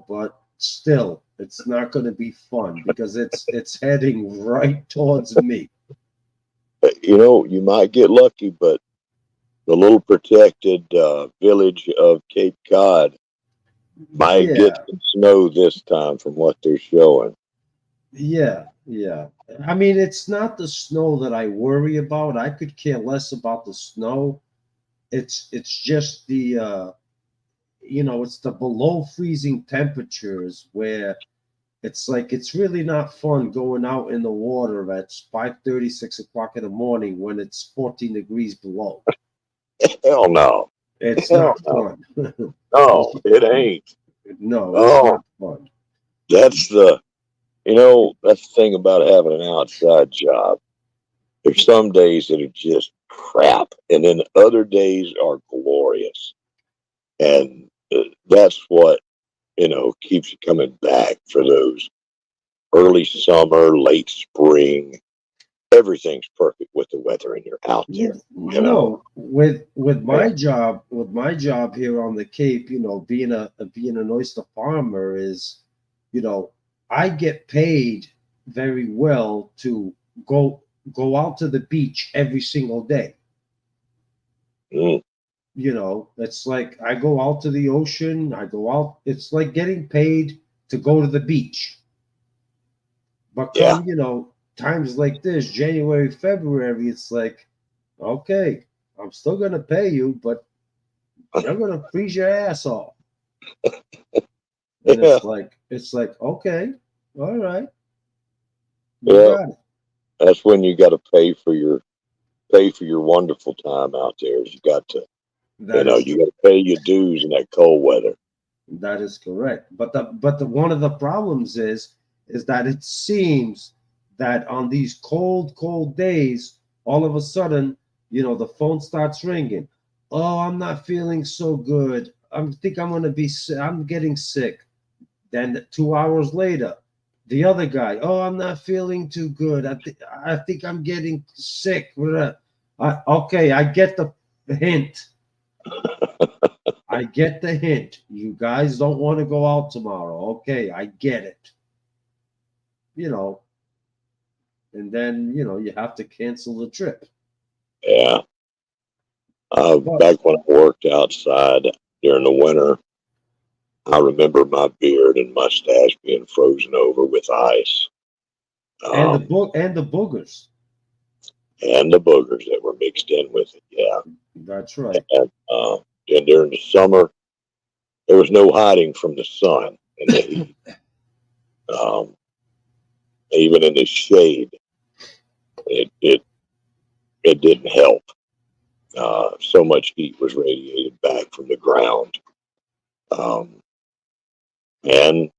but still, it's not going to be fun because it's heading right towards me. You might get lucky, but the little protected village of Cape Cod might get Yeah, some snow this time, from what they're showing. Yeah, yeah. I mean, it's not the snow that I worry about. I could care less about the snow. It's just the it's the below freezing temperatures where it's like it's really not fun going out in the water at 5:30, 6 o'clock in the morning when it's 14 degrees below. Hell no. It's Hell not no. fun. No, it ain't. No, it's Oh, not fun. that's that's the thing about having an outside job. There's some days that are just crap, and then other days are glorious. And that's what, keeps you coming back for those early summer, late spring. Everything's perfect with the weather, and you're out Yeah, there, you know. no, with Man, my job here on the Cape, being an oyster farmer is, I get paid very well to go go out to the beach every single day. mm, It's like I go out to the ocean, I go out, it's like getting paid to go to the beach. But yeah. come, times like this, January, February, it's like, okay, I'm still gonna pay you, but you're gonna freeze your ass off. And Yeah. it's like, okay, all right, you Yeah. got it. That's when you got to pay for your wonderful time out there. You got to, That is you got to pay your dues in that cold weather. that is correct. But the one of the problems is that it seems that on these cold days, all of a sudden, the phone starts ringing. Oh, I'm not feeling so good. I think I'm gonna be sick. I'm getting sick. Then 2 hours later, the other guy, oh, I'm not feeling too good. I think I'm getting sick. Okay, I get the hint. I get the hint. You guys don't want to go out tomorrow. Okay, I get it. You know, and then you have to cancel the trip. Yeah. But Back when I worked outside during the winter, I remember my beard and mustache being frozen over with ice, and the um, book and the boogers. and the boogers that were mixed in with it. Yeah. That's right. And during the summer, there was no hiding from the sun and the heat. Um, Even in the shade, it it, it didn't help. So much heat was radiated back from the ground. Um, and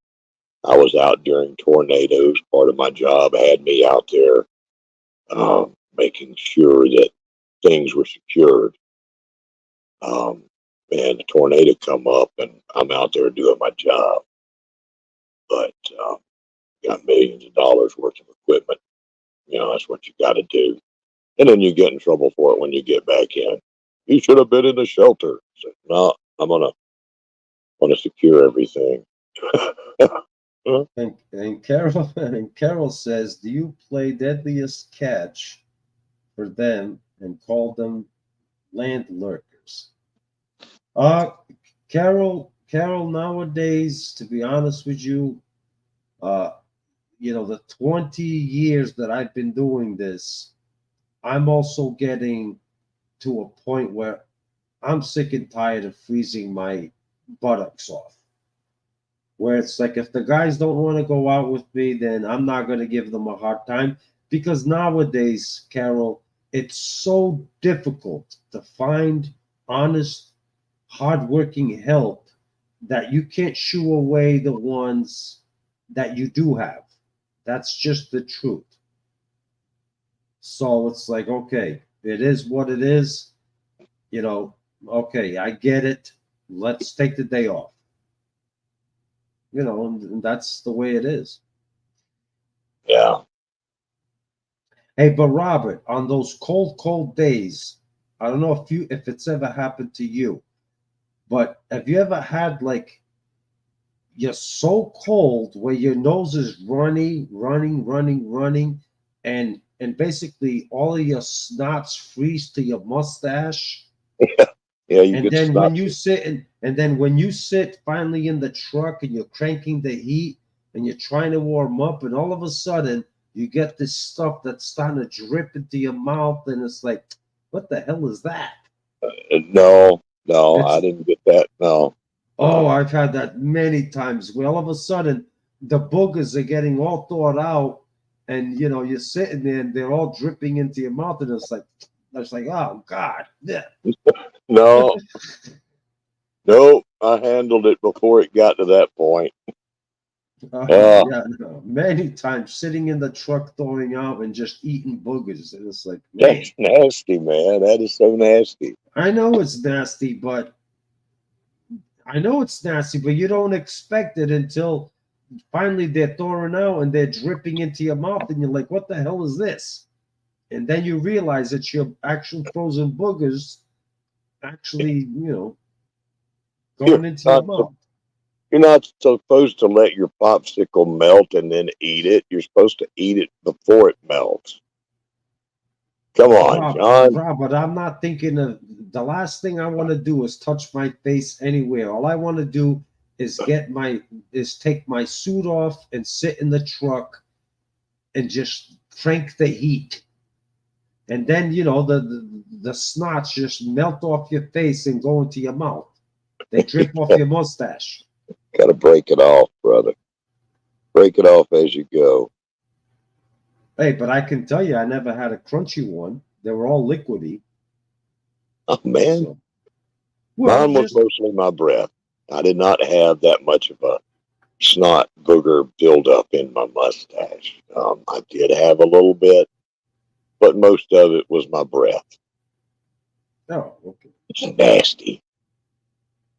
I was out during tornadoes. Part of my job had me out there, making sure that things were secured. Um, and the tornado come up, and I'm out there doing my job, but got millions of dollars worth of equipment. That's what you got to do, and then you get in trouble for it when you get back in. You should have been in the shelter. So, no, I'm gonna secure everything. And Carol and Carol says, "Do you play Deadliest Catch for them and call them land lurkers?" Uh, Carol, nowadays, to be honest with you, uh, the 20 years that I've been doing this, I'm also getting to a point where I'm sick and tired of freezing my buttocks off. Where it's like, if the guys don't want to go out with me, then I'm not going to give them a hard time. Because nowadays, Carol, it's so difficult to find honest, hardworking help that you can't shoo away the ones that you do have. That's just the truth. So it's like, okay, it is what it is. You know, okay, I get it. Let's take the day off. And that's the way it is. Yeah. Hey, but Robert, on those cold days, I don't know if it's ever happened to you, but have you ever had like you're so cold where your nose is running, and basically all of your snots freeze to your mustache. Yeah, you And get then when snot. you sit and then when you sit finally in the truck and you're cranking the heat, and you're trying to warm up, and all of a sudden you get this stuff that's starting to drip into your mouth, and it's like, what the hell is that? No, no, I It's didn't get that. No. Oh, I've had that many times where all of a sudden the boogers are getting all thawed out, and you're sitting there and they're all dripping into your mouth, and it's like, oh God, yeah. No, no, I handled it before it got to that point. Uh, Yeah, no. Many times sitting in the truck throwing out and just eating boogers, and it's like, man, that's nasty, man. That is so nasty. I know it's nasty, but you don't expect it until finally they're thawing out and they're dripping into your mouth, and you're like, what the hell is this? And then you realize it's your actual frozen boogers actually, You're going into your not, mouth. you're not supposed to let your popsicle melt and then eat it. You're supposed to eat it before it melts. Come on, John. Rob, but I'm not thinking of the last thing I want to do is touch my face anywhere. All I want to do is take my suit off and sit in the truck and just crank the heat. And then the snots just melt off your face and go into your mouth. They drip off your mustache. Got to break it off, brother. Break it off as you go. Hey, but I can tell you, I never had a crunchy one. They were all liquidy. Oh, man. So, well, Mine was just mostly my breath. I did not have that much of a snot booger buildup in my mustache. I did have a little bit, but most of it was my breath. oh, okay. It's nasty.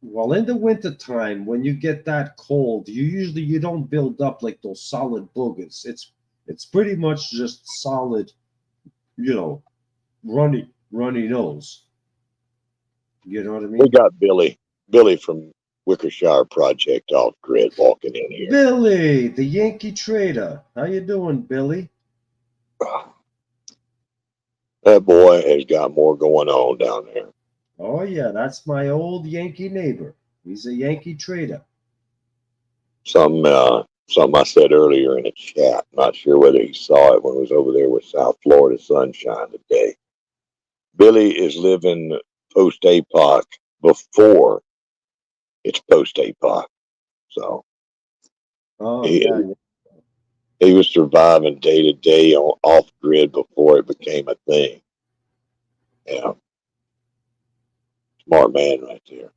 Well, in the wintertime, when you get that cold, you don't build up like those solid boogers. It's pretty much just solid, you know, runny nose. You know what I We mean? got Billy from Wickershire Project off grid walking in here. Billy, the Yankee trader. How you doing, Billy? That boy has got more going on down there. Oh yeah, that's my old Yankee neighbor. He's a Yankee trader. Something I said earlier in a chat. Not sure whether he saw it when he was over there with South Florida Sunshine today. Billy is living post APOC before it's post APOC. So Oh he yeah, he was surviving day to day on off grid before it became a thing. Yeah, smart man right there.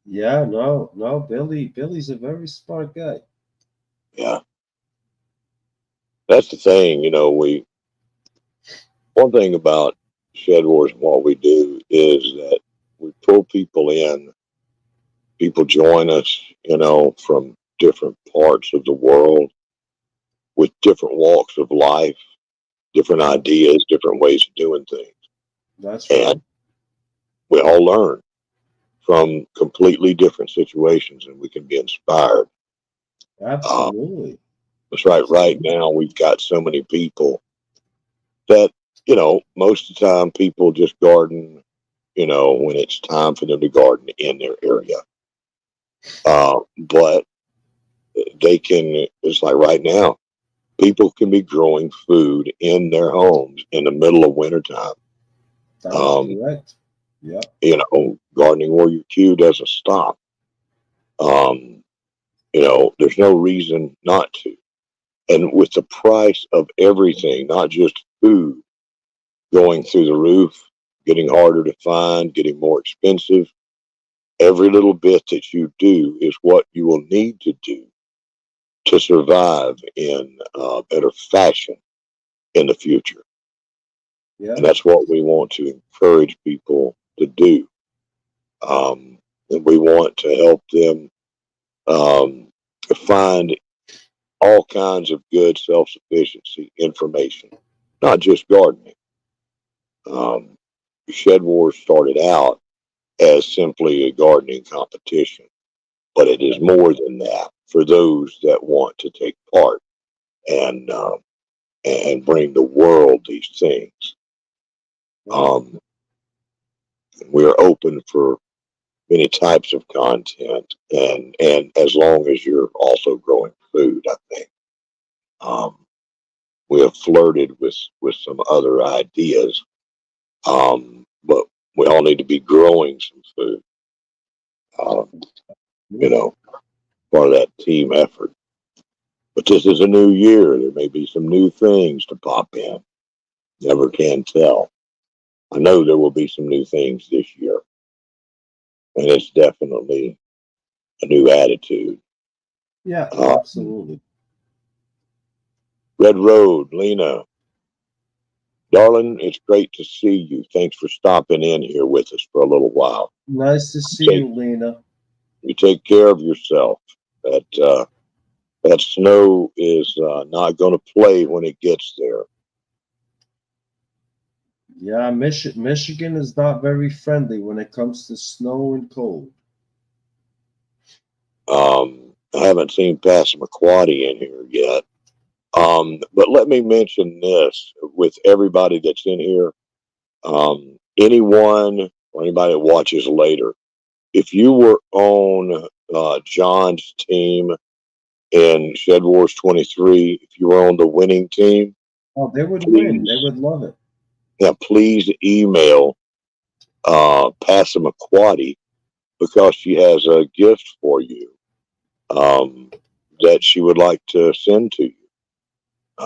yeah. No, no. Billy's a very smart guy. Yeah, that's the thing. One thing about Shed Wars and what we do is that we pull people in. People join us, from different parts of the world with different walks of life, different Yeah, ideas, different ways of doing things. that's right. And we all learn from completely different situations and we can be inspired. Uh, Absolutely, that's right. Right absolutely. now, we've got so many people that, most of the time people just garden, when it's time for them to garden in their area. But it's like right now, people can be growing food in their homes in the middle of wintertime. That's Um, correct. Yeah, Gardening Warrior Q doesn't stop. Um, there's no reason not to. And with the price of everything, not just food, going through the roof, getting harder to find, getting more expensive, every little bit that you do is what you will need to do to survive in better fashion in the future. yeah, And that's what we want to encourage people to do. And we want to help them um, find all kinds of good self sufficiency information, not just gardening. Um, Shed Wars started out as simply a gardening competition, but it is more than that for those that want to take part and bring the world these things. right. Um, we're open for many types of content, and as long as you're also growing food, I think we have flirted with some other ideas, but we all need to be growing some food. Um, you know, part of that team effort. But this is a new year. There may be some new things to pop in. Never can tell. I know there will be some new things this year, and it's definitely a new attitude. Yeah, Uh, absolutely. Red Road, Lena, darling, it's great to see you. Thanks for stopping in here with us for a little while. Nice to see Take, you, Lena. you take care of yourself. That snow is not going to play when it gets there. Yeah, Michigan is not very friendly when it comes to snow and cold. I haven't seen Passamaquoddy in here yet. But let me mention this with everybody that's in here. Anyone or anybody that watches later, if you were on John's team in ShedWars23, if you were on the winning team, Oh, they would win. They please, would love it. yeah, please email Passamaquoddy because she has a gift for you um, that she would like to send to you.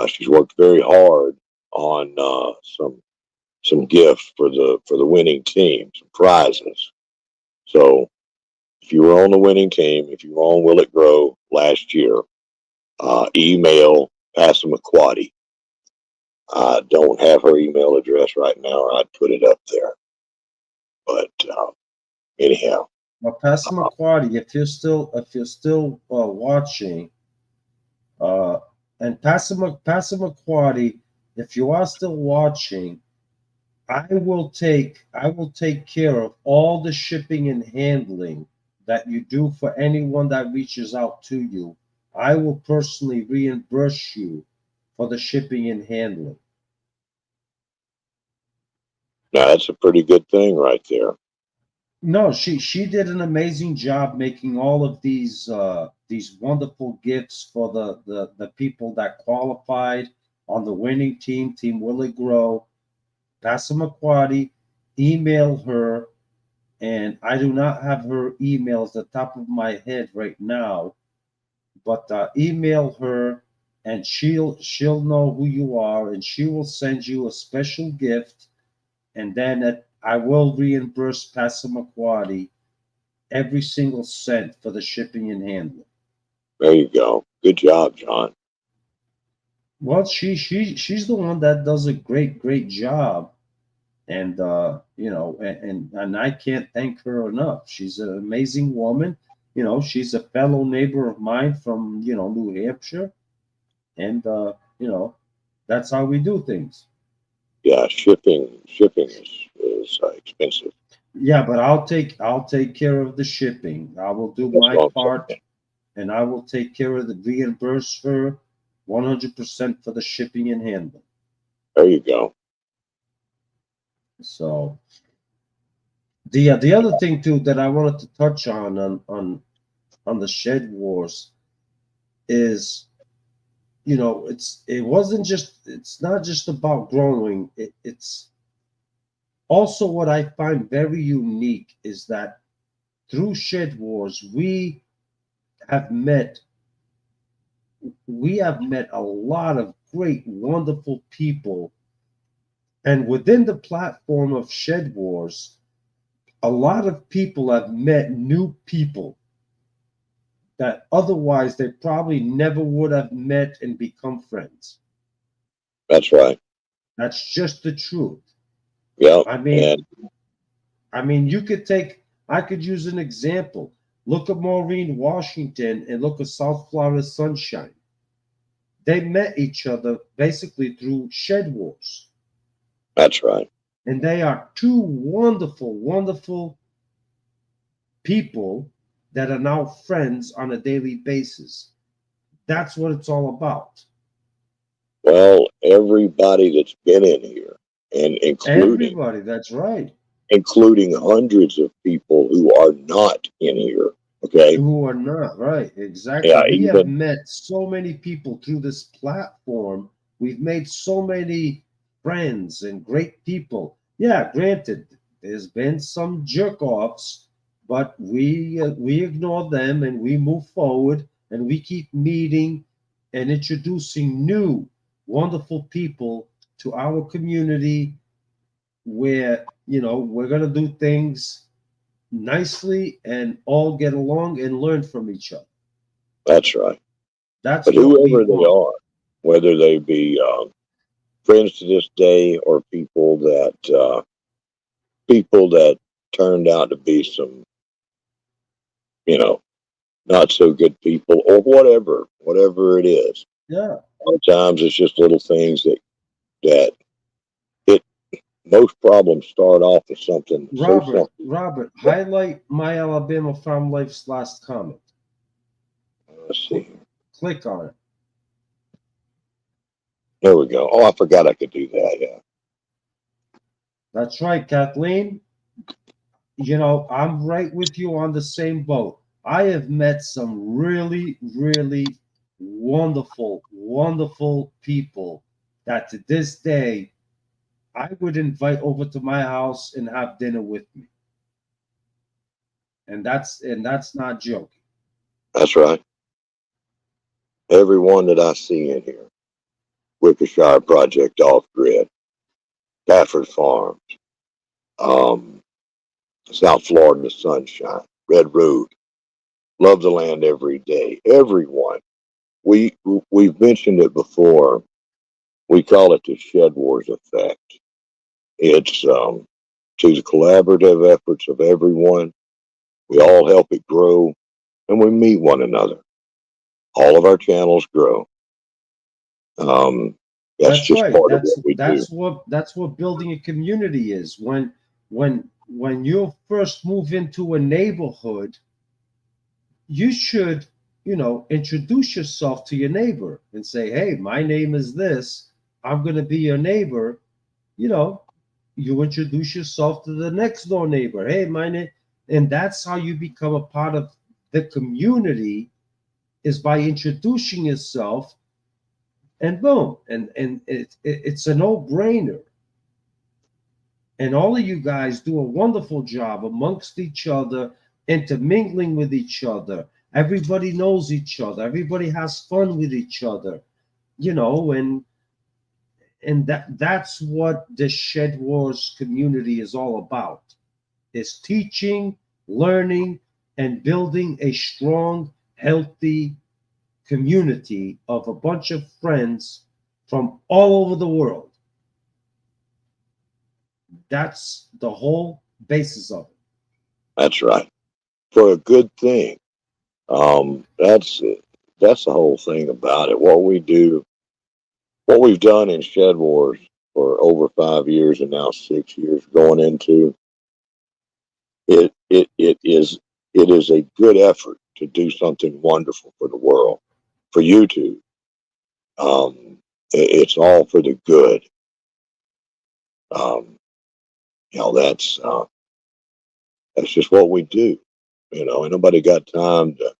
She's worked very hard on some gifts for the winning team, some prizes. So if you were on the winning team, if you were on Will It Grow last year, email Passamaquoddy. I don't have her email address right now, or I'd put it up there. But anyhow, Now, Passamaquoddy, if you're still watching, uh, and Passamaquoddy, if you are still watching, I will take care of all the shipping and handling that you do for anyone that reaches out to you. I will personally reimburse you for the shipping and handling. now that's a pretty good thing right there. No, she did an amazing job making all of these wonderful gifts for the people that qualified on the winning team, Team Willie Grow. Passamaquoddy, email her, and I do not have her email at the top of my head right now, but email her, and she'll know who you are, and she will send you a special gift, and then I will reimburse Passamaquoddy every single cent for the shipping and handling. There you go. Good job, John. Well, she's the one that does a great job, and and I can't thank her enough. She's an amazing woman. She's a fellow neighbor of mine from New Hampshire, and that's how we do things. Yeah, shipping is expensive. Yeah, but I'll take care of the shipping. I will do That's my what I'm part, saying. and I will take care of the reimburse her 100% for the shipping and handling. There you go. So the other thing too that I wanted to touch on the Shed Wars is it's not just about growing. It's also what I find very unique is that through Shed Wars have met we have met a lot of great, wonderful people. And within the platform of Shed Wars, a lot of people have met new people that otherwise they probably never would have met and become friends. That's right. That's just the truth. Yep. I mean, And I could use an example. Look at Maureen Washington and look at South Florida Sunshine. They met each other basically through Shed Wars. that's right. And they are two wonderful, wonderful people that are now friends on a daily basis. That's what it's all about. Well, everybody that's been in here, and including Everybody, that's right. including hundreds of people who are not in here. Okay. Who are not, right? Exactly. Yeah, We have even met so many people through this platform. We've made so many friends and great people. Yeah, granted, there's been some jerk offs, but we ignore them and we move forward and we keep meeting and introducing new wonderful people to our community where we're gonna do things nicely and all get along and learn from each other. that's right. That's But what we whoever they want. are, whether they be friends to this day or people that turned out to be some, you know, not so good people or whatever it is. Yeah. Sometimes it's just little things that it most problems start off with something so simple. Robert, highlight my Alabama Farm Life's last comment. Let's Cl- see. Click on it. There we go. Oh, I forgot I could do that. Yeah. That's right, Kathleen. I'm right with you on the same boat. I have met some really, really wonderful, wonderful people that to this day I would invite over to my house and have dinner with me. And that's not joking. That's right. Everyone that I see in here, Wickershire Project Off Grid, Bafford Farms, um, South Florida Sunshine, Red Road, love the land every day. Everyone. We've mentioned it before. We call it the Shed Wars effect. It's to the collaborative efforts of everyone. We all help it grow, and we meet one another. All of our channels grow. Um, that's That's just right. part of That's what we do. that's what that's what building a community is. When you first move into a neighborhood, you should, introduce yourself to your neighbor and say, "Hey, my name is this. I'm going to be your neighbor." You know, you introduce yourself to the next door neighbor. "Hey, my name," and that's how you become a part of the community is by introducing yourself, and boom, and it's a no-brainer. And all of you guys do a wonderful job amongst each other, intermingling with each other. Everybody knows each other. Everybody has fun with each other, and that's what the Shed Wars community is all about. Is teaching, learning, and building a strong, healthy community of a bunch of friends from all over the world. That's the whole basis of it. That's right. For a good thing. That's the whole thing about it. What we do, what we've done in Shed Wars for over 5 years and now 6 years going into it. It is a good effort to do something wonderful for the world, for YouTube. It's all for the good. Um, that's just what we do. Ain't nobody got time to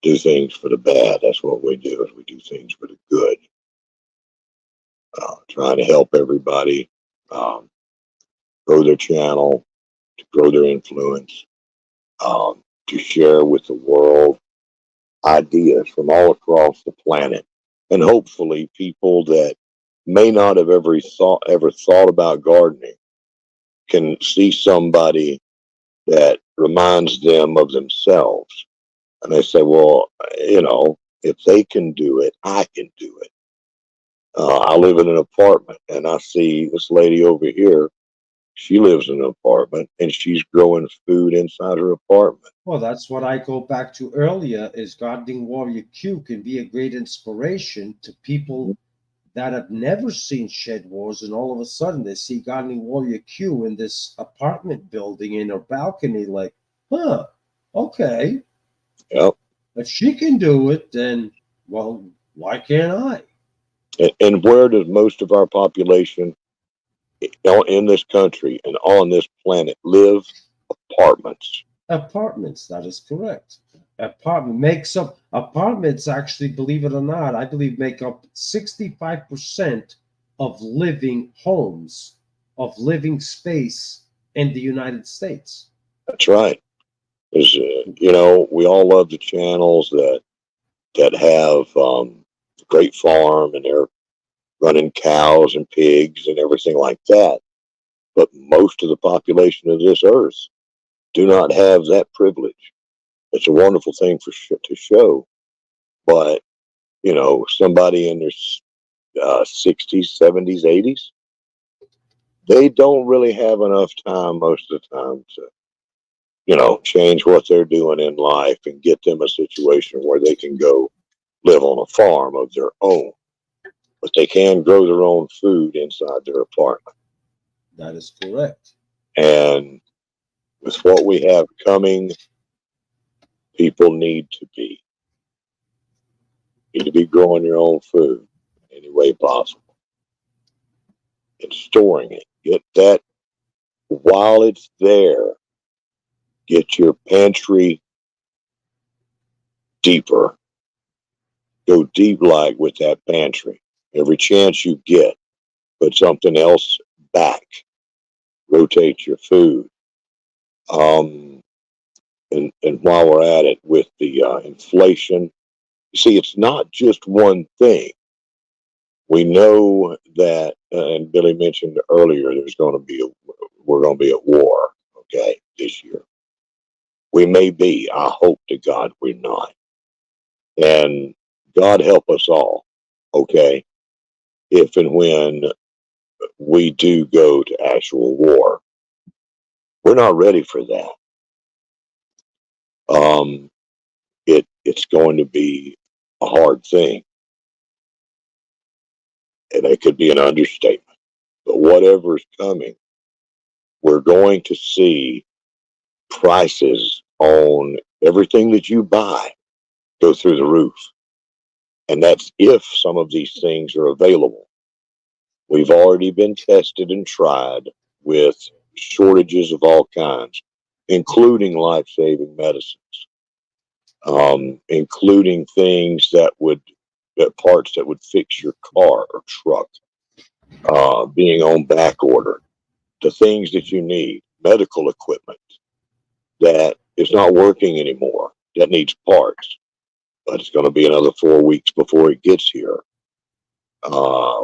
do things for the bad. That's what we do. Is we do things for the good. Trying to help everybody um, grow their channel, to grow their influence, to share with the world ideas from all across the planet, and hopefully people that may not have ever thought about gardening can see somebody that reminds them of themselves, and they say, "Well, if they can do it, I can do it." I live in an apartment, and I see this lady over here. She lives in an apartment, and she's growing food inside her apartment. Well, that's what I go back to earlier is Gardening Warrior Q can be a great inspiration to people that have never seen Shed Wars, and all of a sudden they see Gardening Warrior Q in this apartment building in her balcony, like, huh, okay. Yep. If she can do it, then, well, why can't I? And where does most of our population in this country and on this planet live apartments. Apartments, that is correct. Apartments actually, believe it or not, I believe make up 65% of living homes, of living space in the United States. That's right. Because you know, we all love the channels that have great farm and they're running cows and pigs and everything like that. But most of the population of this earth do not have that privilege. It's a wonderful thing to show, but you know, somebody in their 60s, 70s, 80s, they don't really have enough time most of the time to, you know, change what they're doing in life and get them a situation where they can go live on a farm of their own, but they can grow their own food inside their apartment. That is correct. And with what we have coming, people need to be growing their own food in any way possible and storing it. Get that while it's there. Get your pantry deeper. Go deep like with that pantry. Every chance you get, put something else back. Rotate your food. And while we're at it, with the inflation, you see, it's not just one thing. We know that, and Billy mentioned earlier, we're going to be at war, okay, this year. We may be. I hope to God we're not. And God help us all, okay, if and when we do go to actual war. We're not ready for that. Um, it's going to be a hard thing, and it could be an understatement. But whatever's coming, we're going to see prices on everything that you buy go through the roof. And that's if some of these things are available. We've already been tested and tried with shortages of all kinds, including life-saving medicines, including things parts that would fix your car or truck, being on back order, the things that you need, medical equipment that is not working anymore, that needs parts, but it's going to be another 4 weeks before it gets here.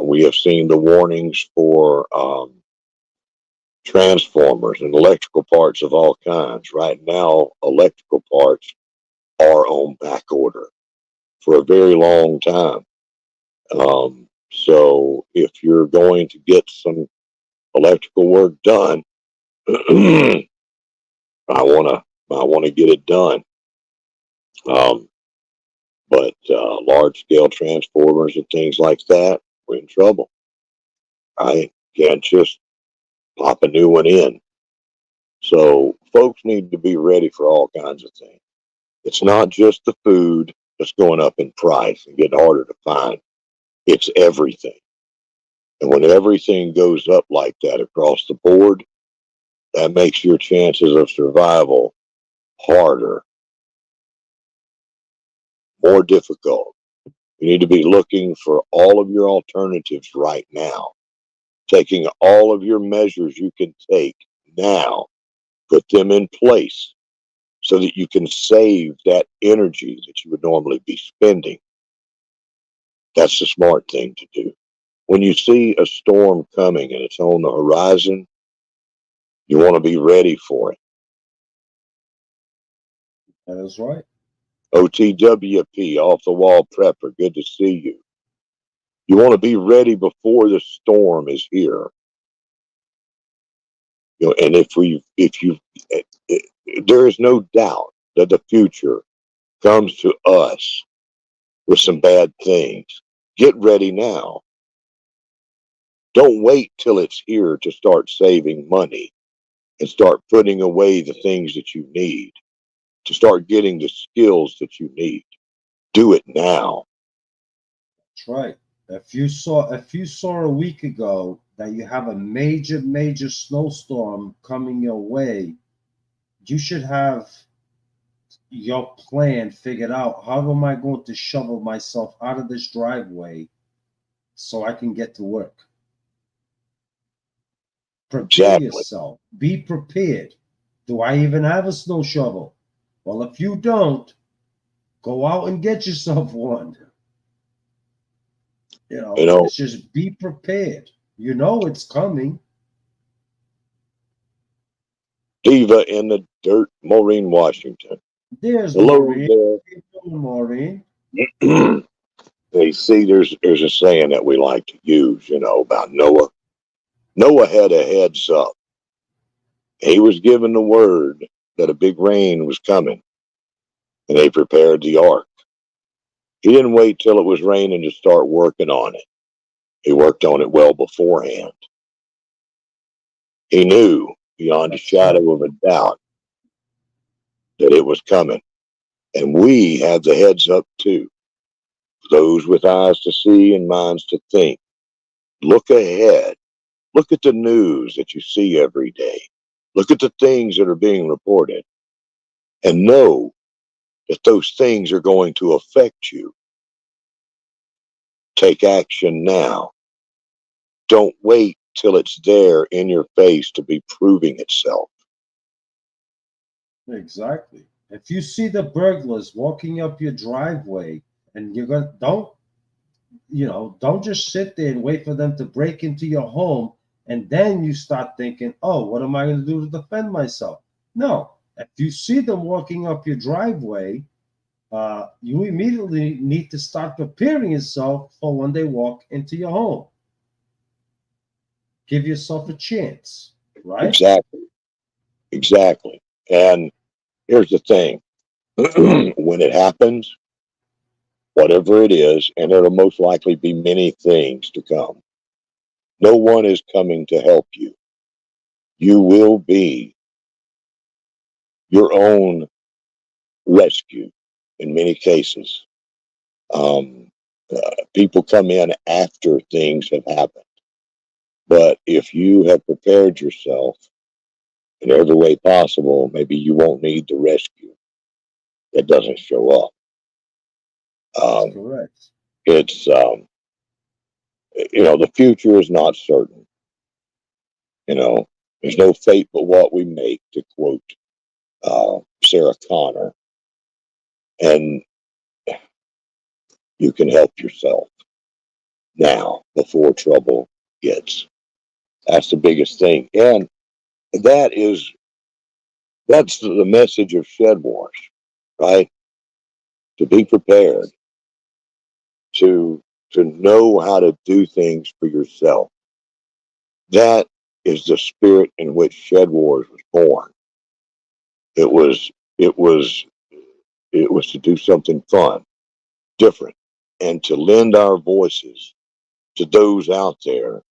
We have seen the warnings for transformers and electrical parts of all kinds. Right now, electrical parts are on back order for a very long time. So if you're going to get some electrical work done, I want to get it done. But large scale transformers and things like that, we're in trouble. I can't just pop a new one in. So folks need to be ready for all kinds of things. It's not just the food that's going up in price and getting harder to find. It's everything. And when everything goes up like that across the board, that makes your chances of survival harder, more difficult. You need to be looking for all of your alternatives right now, taking all of your measures you can take now, put them in place so that you can save that energy that you would normally be spending. That's the smart thing to do. When you see a storm coming and it's on the horizon, you want to be ready for it. That is right. OTWP, off the wall prepper, good to see you. You want to be ready before the storm is here. You know, and there is no doubt that the future comes to us with some bad things. Get ready now. Don't wait till it's here to start saving money and start putting away the things that you need, to start getting the skills that you need. Do it now. That's right. If you saw a week ago that you have a major snowstorm coming your way, you should have your plan figured out. How am I going to shovel myself out of this driveway so I can get to work? Prepare Exactly. yourself. Be prepared. Do I even have a snow shovel? Well, if you don't, go out and get yourself one. You know, It's just be prepared. You know it's coming. Diva in the dirt, Maureen, Washington. There's Hello Maureen. there. Maureen. They see there's a saying that we like to use, about Noah. Noah had a heads up. He was given the word that a big rain was coming, and they prepared the ark. He didn't wait till it was raining to start working on it. He worked on it well beforehand. He knew beyond a That's right. shadow of a doubt that it was coming. And we have the heads up too. Those with eyes to see and minds to think. Look ahead. Look at the news that you see every day. Look at the things that are being reported and know that those things are going to affect you. Take action now. Don't wait till it's there in your face to be proving itself. Exactly. If you see the burglars walking up your driveway and you're gonna don't just sit there and wait for them to break into your home and then you start thinking, oh, what am I going to do to defend myself? No. If you see them walking up your driveway, you immediately need to start preparing yourself for when they walk into your home. Give yourself a chance, right? Exactly. Exactly. And here's the thing. When it happens, whatever it is, and there'll most likely be many things to come, no one is coming to help you. You will be your own rescue in many cases. Um, People come in after things have happened. But if you have prepared yourself in every way possible, maybe you won't need the rescue that doesn't show up. That's Um, correct. it's, the future is not certain. You know, there's no fate but what we make, to quote Sarah Connor. And you can help yourself now before trouble hits. That's the biggest thing. And that is that's the message of Shed Wars, right? To be prepared, to know how to do things for yourself. That is the spirit in which Shed Wars was born. It was it was it was to do something fun, different, and to lend our voices to those out there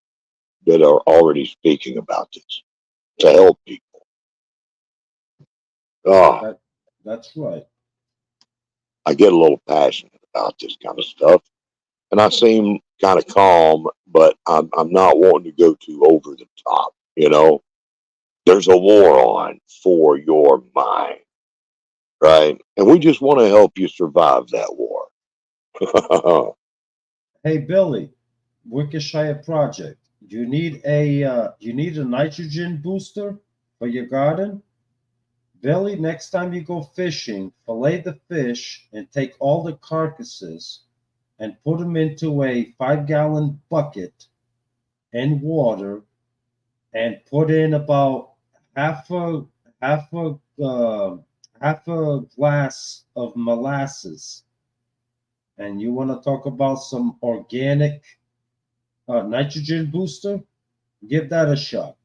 that are already speaking about this, to help people. Oh, That that's right. I get a little passionate about this kind of stuff, and I seem kind of calm, but I'm not wanting to go too over the top. There's a war on for your mind, right? And we just want to help you survive that war. Hey Billy, Worcestershire project. You need a nitrogen booster for your garden? Billy, next time you go fishing, fillet the fish and take all the carcasses and put them into a 5-gallon bucket and water and put in about half a half a uh, half a glass of molasses. And you want to talk about some organic nitrogen booster? Give that a shot.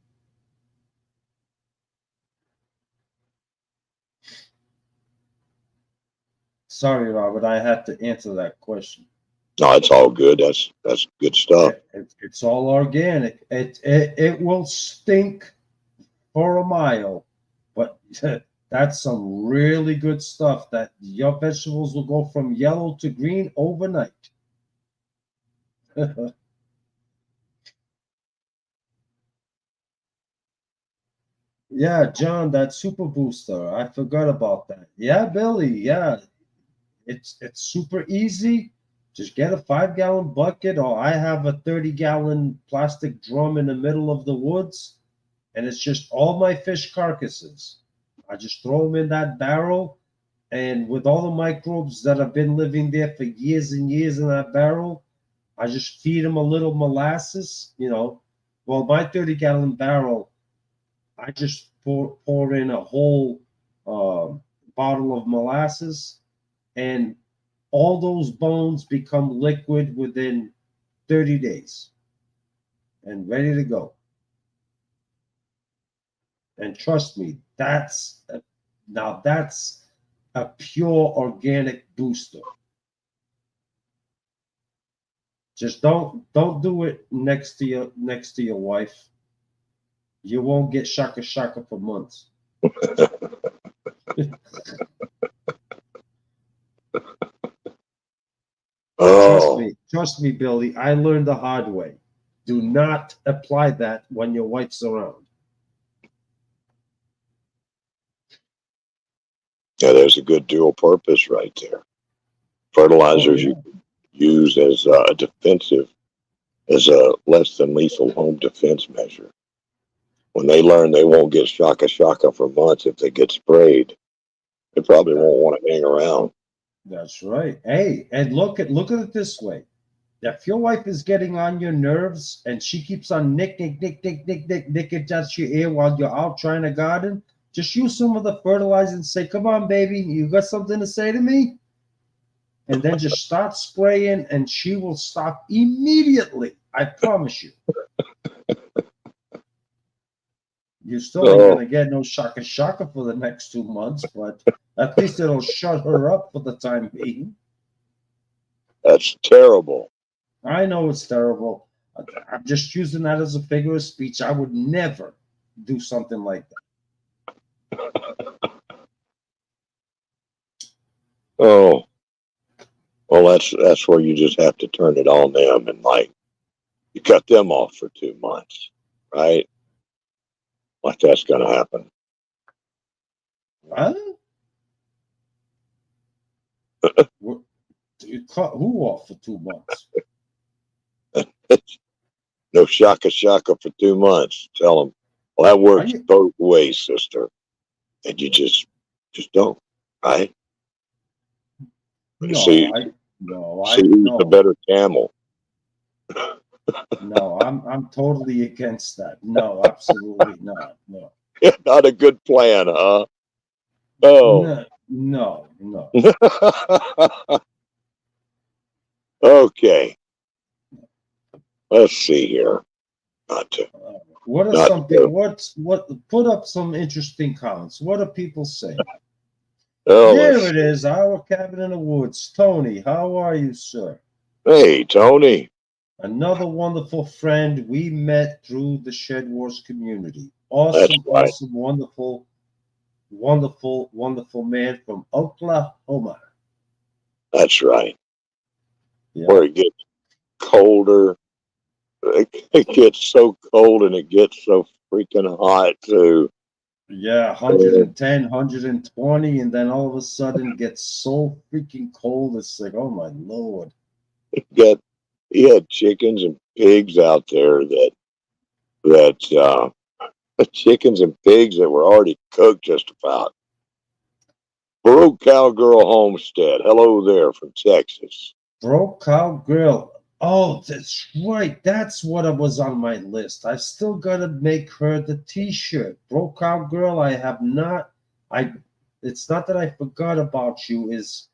Sorry, Robert, I had to answer that question. No, it's all good. That's good stuff. It's all organic. It will stink for a mile, but that's some really good stuff. That your vegetables will go from yellow to green overnight. Yeah, John, that super booster. I forgot about that. Yeah, Billy. Yeah, it's super easy. Just get a 5 gallon bucket, or I have a 30 gallon plastic drum in the middle of the woods, and it's just all my fish carcasses. I just throw them in that barrel, and with all the microbes that have been living there for years and years in that barrel, I just feed them a little molasses. Well, my 30 gallon barrel, I just pour in a whole bottle of molasses, and all those bones become liquid within 30 days and ready to go. And trust me, that's a pure organic booster. Just don't do it next to your wife. You won't get shaka shaka for months. Oh, Trust me, Billy. I learned the hard way. Do not apply that when your wife's around. yeah, there's a good dual purpose right there. Oh Fertilizers yeah, you can use as a defensive, as a less than lethal home defense measure. When they learn they won't get shaka shaka for months if they get sprayed, they probably that, won't want to hang around. that's right. Hey, and look at it this way. If your wife is getting on your nerves and she keeps on nicking at your ear while you're out trying to garden, just use some of the fertilizer and say, "Come on, baby, you got something to say to me?" And then just start spraying, and she will stop immediately. I promise you. You still ain't Oh, gonna get no shaka shaka for the next 2 months, but at least it'll shut her up for the time being. that's terrible. I know it's terrible. I'm just using that as a figure of speech. I would never do something like Oh, well, that's where you just have to turn it on them and like you cut them off for 2 months, right? Like that's gonna happen. that. What? You cut who off for 2 months? No shaka shaka for 2 months. Tell them, well, that Are works you? both ways, sister. And you just don't, right? No, See, I see who's the no, better camel. no. I'm totally against that. No, absolutely not. No, Not a good plan, huh? Oh. no, no, no. Okay. Let's see here. Not to, What are not some people? to. What? Put up some interesting comments. What are people saying? Oh, There let's. it is. Our cabin in the woods. Tony, how are you, sir? Hey, Tony. Another wonderful friend we met through the Shed Wars community. That's Awesome, right. awesome, wonderful, wonderful, wonderful man from Oklahoma. That's right. Yeah. Where it gets colder. It gets so cold and it gets so freaking hot too. Yeah, Uh, 110, 120, and then all of a sudden gets so freaking cold. It's like, oh my Lord. Got he had chickens and pigs out there that chickens and pigs that were already cooked just about. Broke Cowgirl Homestead. Hello there from Texas. Broke Cow Grill. Oh, that's right. That's what was on my list. I still gotta make her the T-shirt. Broke Cow Girl. I have not. I. It's not that I forgot about you. Is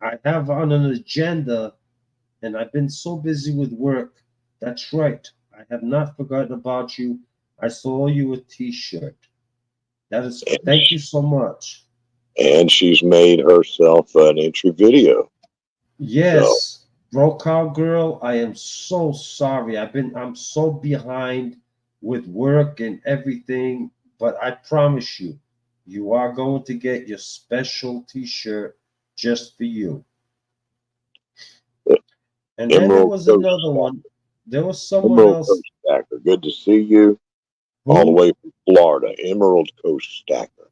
I have on an agenda, and I've been so busy with work. That's right. I have not forgotten about you. I saw you a T-shirt. That is. And, Thank you so much. and she's made herself an entry video. So Yes, Broke Out Girl, I am so sorry. I'm so behind with work and everything, but I promise you, you are going to get your special t-shirt just for you. And then there Emerald was Coast another Stacker. one. There was someone Emerald else. Coast Stacker. Good to see you. All the Who? way from Florida. Emerald Coast Stacker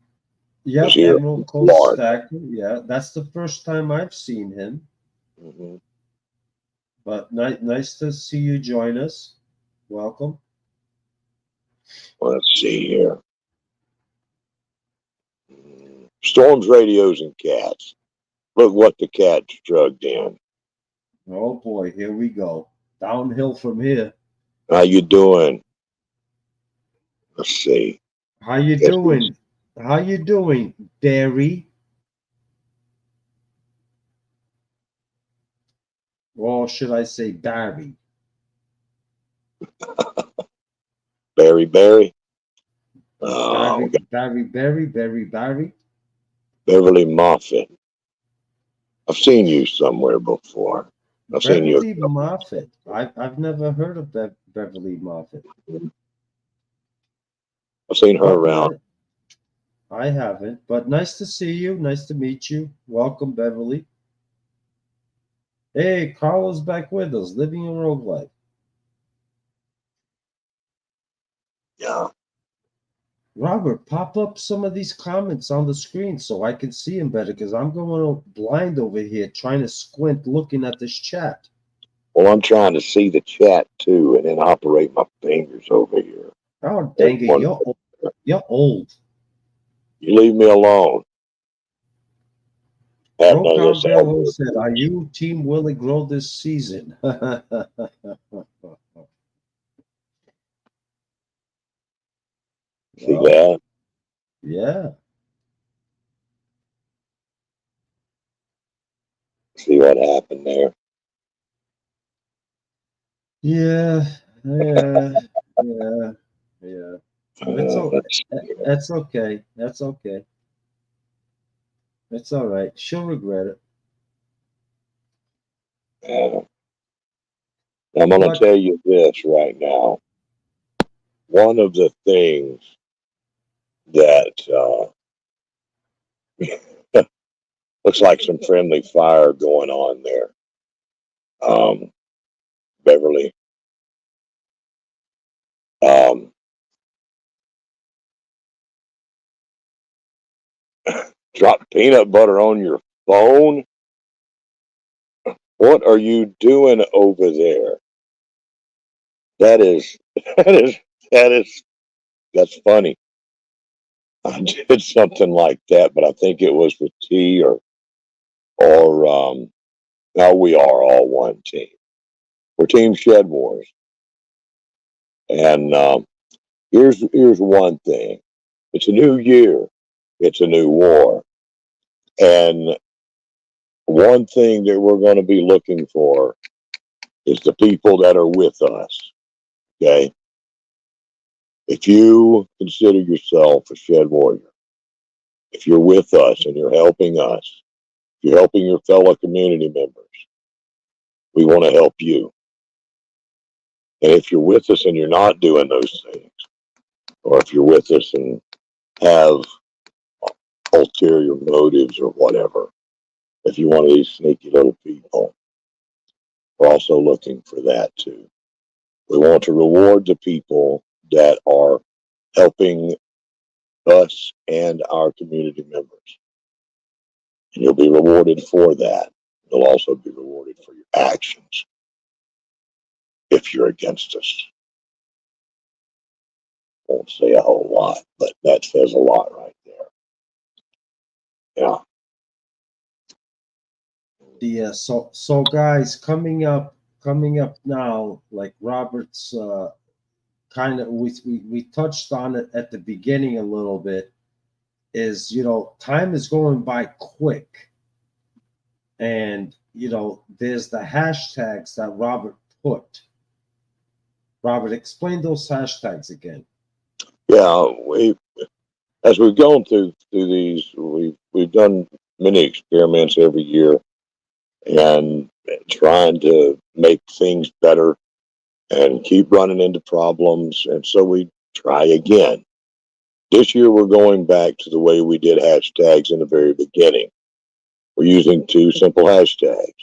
is Yep, here in Emerald Coast Florida. Stacker. Yeah, that's the first time I've seen him. Mm-hmm. But nice to see you join us. Welcome. Let's see here. Storms, radios, and cats. Look what the cat's drugged in. Oh boy, here we go. Downhill from here. How you doing? Let's see. How you Guess doing? How you doing, Barry? Or should I say Barry? Barry Barry. Oh, Barry. Beverly Moffett. I've seen you somewhere before. I've seen you. Beverly Moffett. I've never heard of Beverly Moffett. I've seen her But around. I haven't. But nice to see you. Nice to meet you. Welcome, Beverly. Hey, Carlos back with us, living a rogue life. Yeah. Robert, pop up some of these comments on the screen so I can see them better because I'm going blind over here trying to squint looking at this chat. Well, I'm trying to see the chat too and then operate my fingers over here. Oh, dang it. You're old. You leave me alone. Have none of this Bello said, are you Team Willie Grow this season? See that? Yeah. See what happened there? Yeah. That's okay. That's okay. It's all right. She'll regret it. I'm going to tell you this right now. One of the things that looks like some friendly fire going on there, Beverly. Drop peanut butter on your phone? What are you doing over there? That's funny. I did something like that, but I think it was with tea or now we are all one team. We're Team ShedWars. And here's one thing. It's a new year. It's a new war. And one thing that we're going to be looking for is the people that are with us. Okay? If you consider yourself a Shed Warrior, if you're with us and you're helping us, if you're helping your fellow community members, we want to help you. And if you're with us and you're not doing those things, or if you're with us and have ulterior motives or whatever, if you're one of these sneaky little people, we're also looking for that too. We want to reward the people that are helping us and our community members. And you'll be rewarded for that. You'll also be rewarded for your actions if you're against us. Won't say a whole lot, but that says a lot right there. Yeah. Yeah, so guys, coming up now, like Robert's kind of we touched on it at the beginning a little bit, is time is going by quick. And there's the hashtags that Robert put. Robert, explain those hashtags again. Yeah, as we've gone through these, we've done many experiments every year and trying to make things better and keep running into problems. And so we try again. This year, we're going back to the way we did hashtags in the very beginning. We're using two simple hashtags.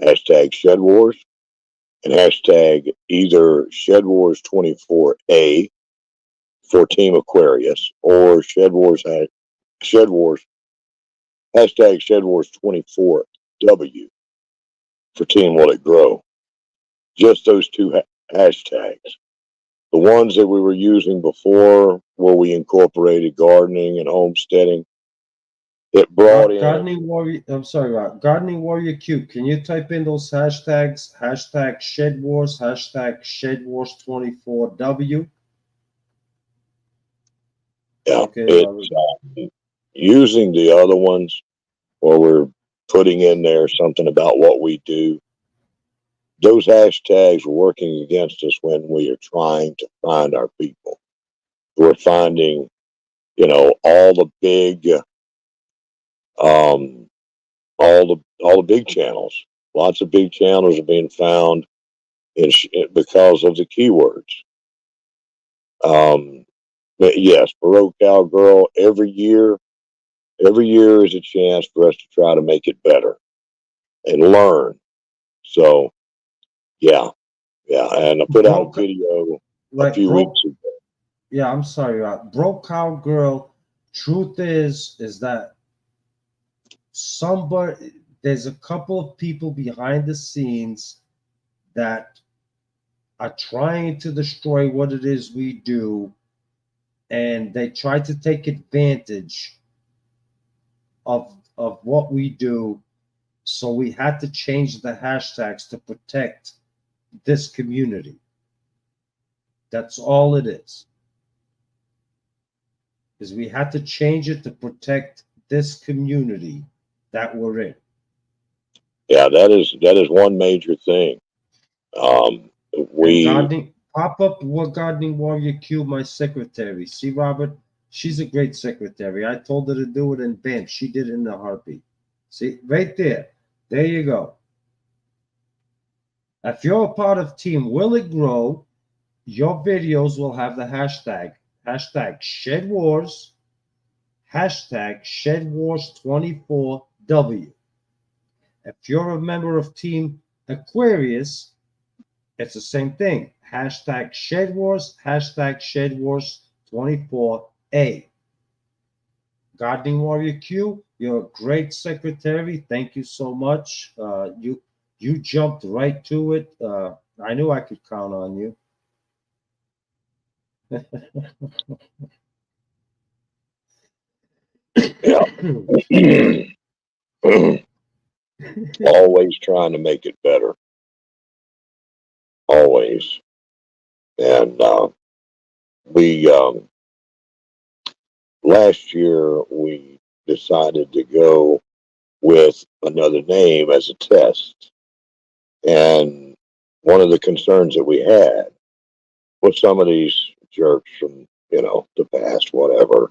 Hashtag ShedWars and hashtag either ShedWars24A for Team Aquarius or ShedWars hashtag ShedWars24W for Team Will It Grow. Just those two hashtags. The ones that we were using before, where we incorporated gardening and homesteading, it brought in Gardening Warrior. I'm sorry, Rob. Gardening Warrior Q. Can you type in those hashtags? Hashtag ShedWars. Hashtag ShedWars24W. yeah, Okay, it's using the other ones where we're putting in there something about what we do. Those hashtags are working against us when we are trying to find our people. We're finding, all the big, all the big channels. Lots of big channels are being found because of the keywords. But yes, Baroque Cowgirl. Every year is a chance for us to try to make it better and learn. So, yeah. And I put out a video a few weeks ago. Yeah, I'm sorry, Rob. Broke Cowgirl. Truth is that there's a couple of people behind the scenes that are trying to destroy what it is we do, and they try to take advantage of what we do. So we had to change the hashtags to protect this community. That's all it is we had to change it to protect this community that we're in. Yeah, that is one major thing. Pop up what Gardening Warrior Q, my secretary. See, Robert, she's a great secretary. I told her to do it, and bam, she did it in a heartbeat. See, right there. There you go. If you're a part of Team Will It Grow, your videos will have the hashtag ShedWars, hashtag ShedWars24W. If you're a member of Team Aquarius, it's the same thing. Hashtag ShedWars, hashtag ShedWars24A. Gardening Warrior Q, you're a great secretary. Thank you so much. You jumped right to it. I knew I could count on you. Yeah. Always trying to make it better. Always. And we last year we decided to go with another name as a test. And one of the concerns that we had was some of these jerks from, the past, whatever,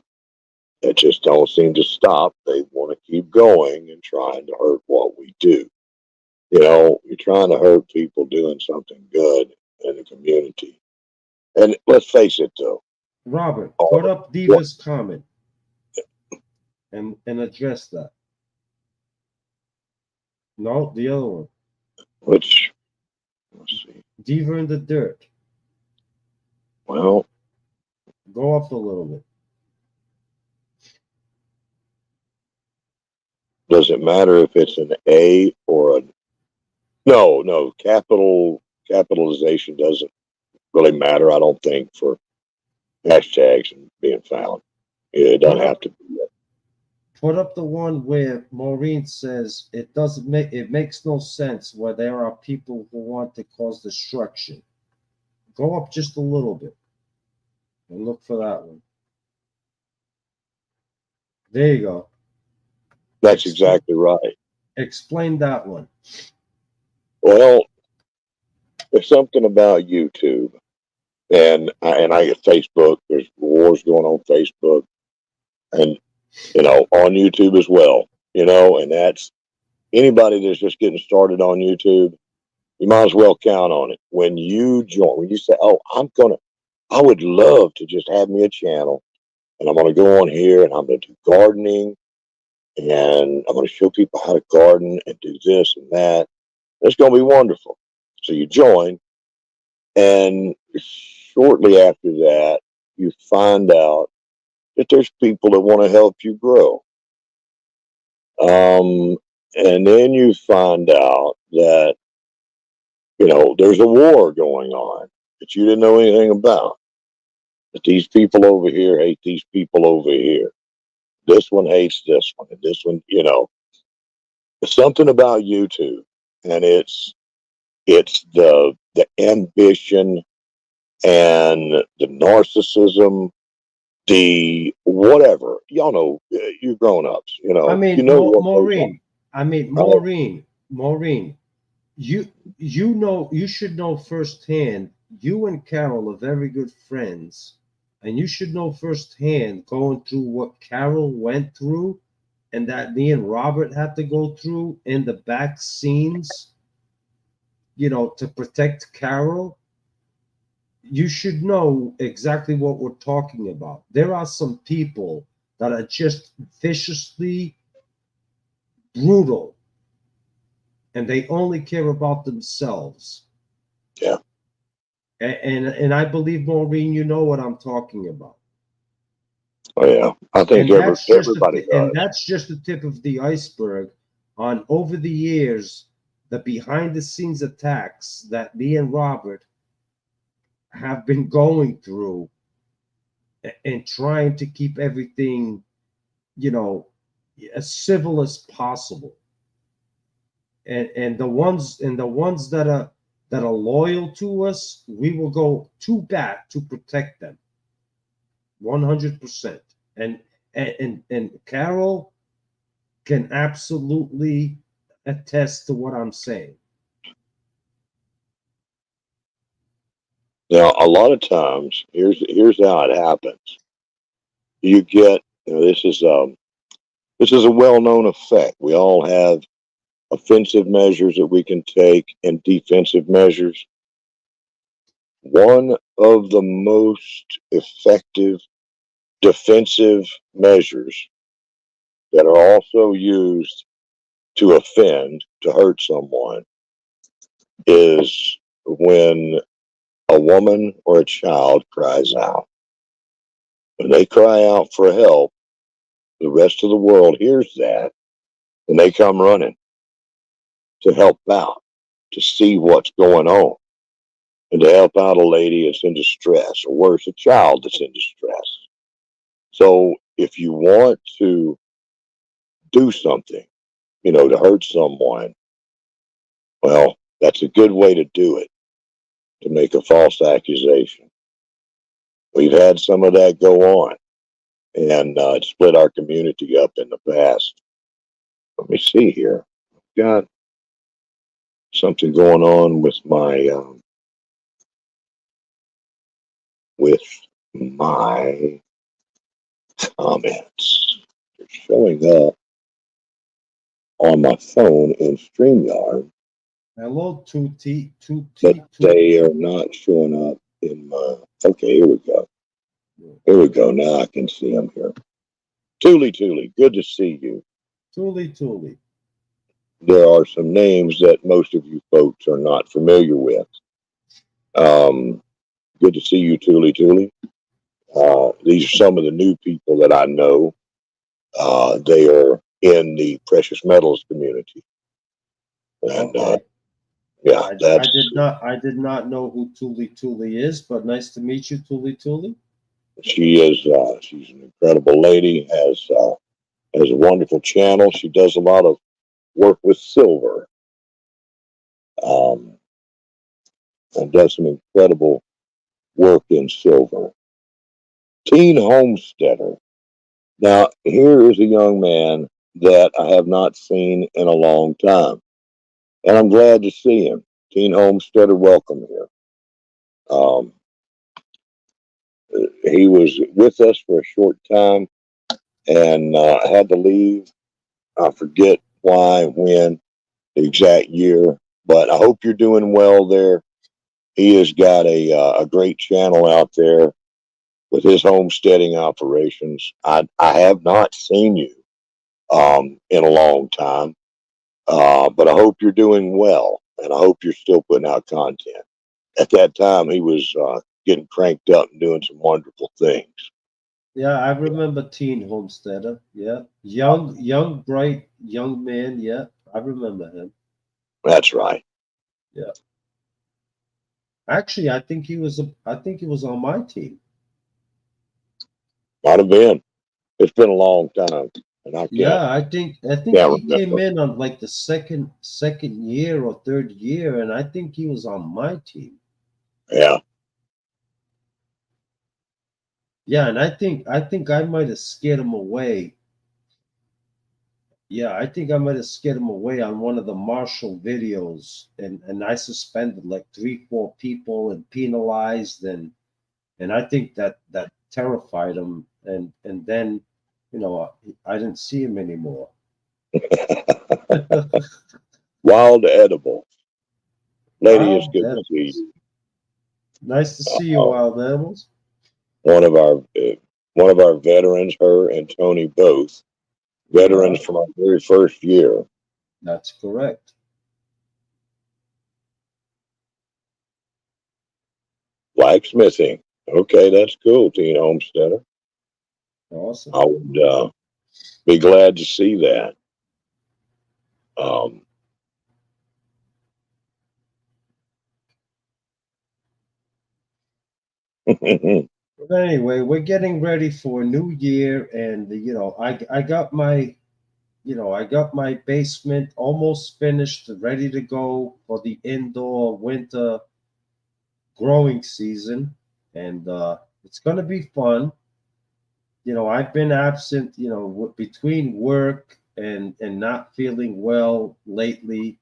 that just don't seem to stop. They want to keep going and trying to hurt what we do. You're trying to hurt people doing something good in the community. And let's face it, though. Robert, put up Diva's comment and address that. No, the other one. Let's see. Diva in the dirt. Well, go up a little bit. Does it matter if it's an A or a no? Capitalization doesn't really matter, I don't think, for hashtags and being found. It doesn't have to be. Put up the one where Maureen says it makes no sense where there are people who want to cause destruction. Go up just a little bit and look for that one. There you go. That's exactly right. Explain that one. Well, there's something about YouTube, and I get Facebook. There's wars going on Facebook, and on YouTube as well. And that's anybody that's just getting started on YouTube. You might as well count on it. When you join, when you say, "Oh, I would love to just have me a channel, and I'm going to go on here and I'm going to do gardening, and I'm going to show people how to garden and do this and that." It's going to be wonderful. So you join, and shortly after that, you find out that there's people that want to help you grow. And then you find out that, there's a war going on that you didn't know anything about. That these people over here hate these people over here. This one hates this one, and this one, it's something about YouTube, and it's the ambition and the narcissism, the whatever. Y'all know, you grown ups. I You mean, know what goes on. Maureen. I mean, Right? Maureen. You should know firsthand. You and Carol are very good friends, and you should know firsthand going through what Carol went through, and that me and Robert had to go through in the back scenes. To protect Carol. You should know exactly what we're talking about. There are some people that are just viciously brutal, and they only care about themselves. Yeah. And I believe, Maureen, you know what I'm talking about. Oh yeah. I think everybody And does. that's just the tip of the iceberg on over the years, the behind the scenes attacks that me and Robert have been going through and trying to keep everything, as civil as possible. And the ones that are loyal to us, we will go to bat to protect them 100%. And Carol can absolutely attest to what I'm saying. Now, a lot of times, here's how it happens. You get, this is a well-known effect. We all have offensive measures that we can take and defensive measures. One of the most effective defensive measures that are also used to offend, to hurt someone, is when a woman or a child cries out. When they cry out for help, the rest of the world hears that, and they come running to help out, to see what's going on, and to help out a lady that's in distress, or worse, a child that's in distress. So if you want to do something, to hurt someone, well, that's a good way to do it, to make a false accusation. We've had some of that go on, and it split our community up in the past. Let me see here. I've got something going on with my comments. They're showing up on my phone in StreamYard, Hello, Tutti, but Tutti, they are Tutti. not showing up in my. Okay, here we go. Here we go. Now I can see them here. Tuli Tuli, good to see you. Tuli, Tuli. There are some names that most of you folks are not familiar with. Good to see you, Tuli Tuli. These are some of the new people that I know. They are in the precious metals community, and Okay. yeah, I that's did not know who Tuli Tuli is, but nice to meet you, Tuli Tuli. she is. She's an incredible lady. Has a wonderful channel. She does a lot of work with silver, um, and does some incredible work in silver. Teen Homesteader. Now, here is a young man that I have not seen in a long time, and I'm glad to see him. Teen Homesteader, welcome here. Um, he was with us for a short time and had to leave. I forget why, when, the exact year, but I hope you're doing well there. He has got a great channel out there with his homesteading operations. I have not seen you in a long time, but I hope you're doing well. and I hope you're still putting out content. At that time, he was getting cranked up and doing some wonderful things. Yeah, I remember Teen Homesteader. Yeah, young, bright, young man. Yeah, I remember him. That's right. Yeah, actually, I think he was. I think he was on my team. Might have been. It's been a long time, and I can't Yeah, I think can't he came remember. in on like the second year or third year, and I think he was on my team. Yeah. Yeah, and I think I might have scared him away. Yeah, I think I might have scared him away on one of the Marshall videos, and I suspended like 3, 4 people and penalized, and I think that terrified him, and then, I didn't see him anymore. Wild edible. Lady, it's Wow, good to that see you. nice to see you, wild animals. One of our one of our veterans, her and Tony both Yeah, veterans from our very first year. that's correct. Blacksmithing. Okay, that's cool, Teen Homesteader. Awesome. I would be glad to see that. Um, But anyway, we're getting ready for a new year, and I got my basement almost finished, ready to go for the indoor winter growing season, and it's gonna be fun. I've been absent, between work and not feeling well lately.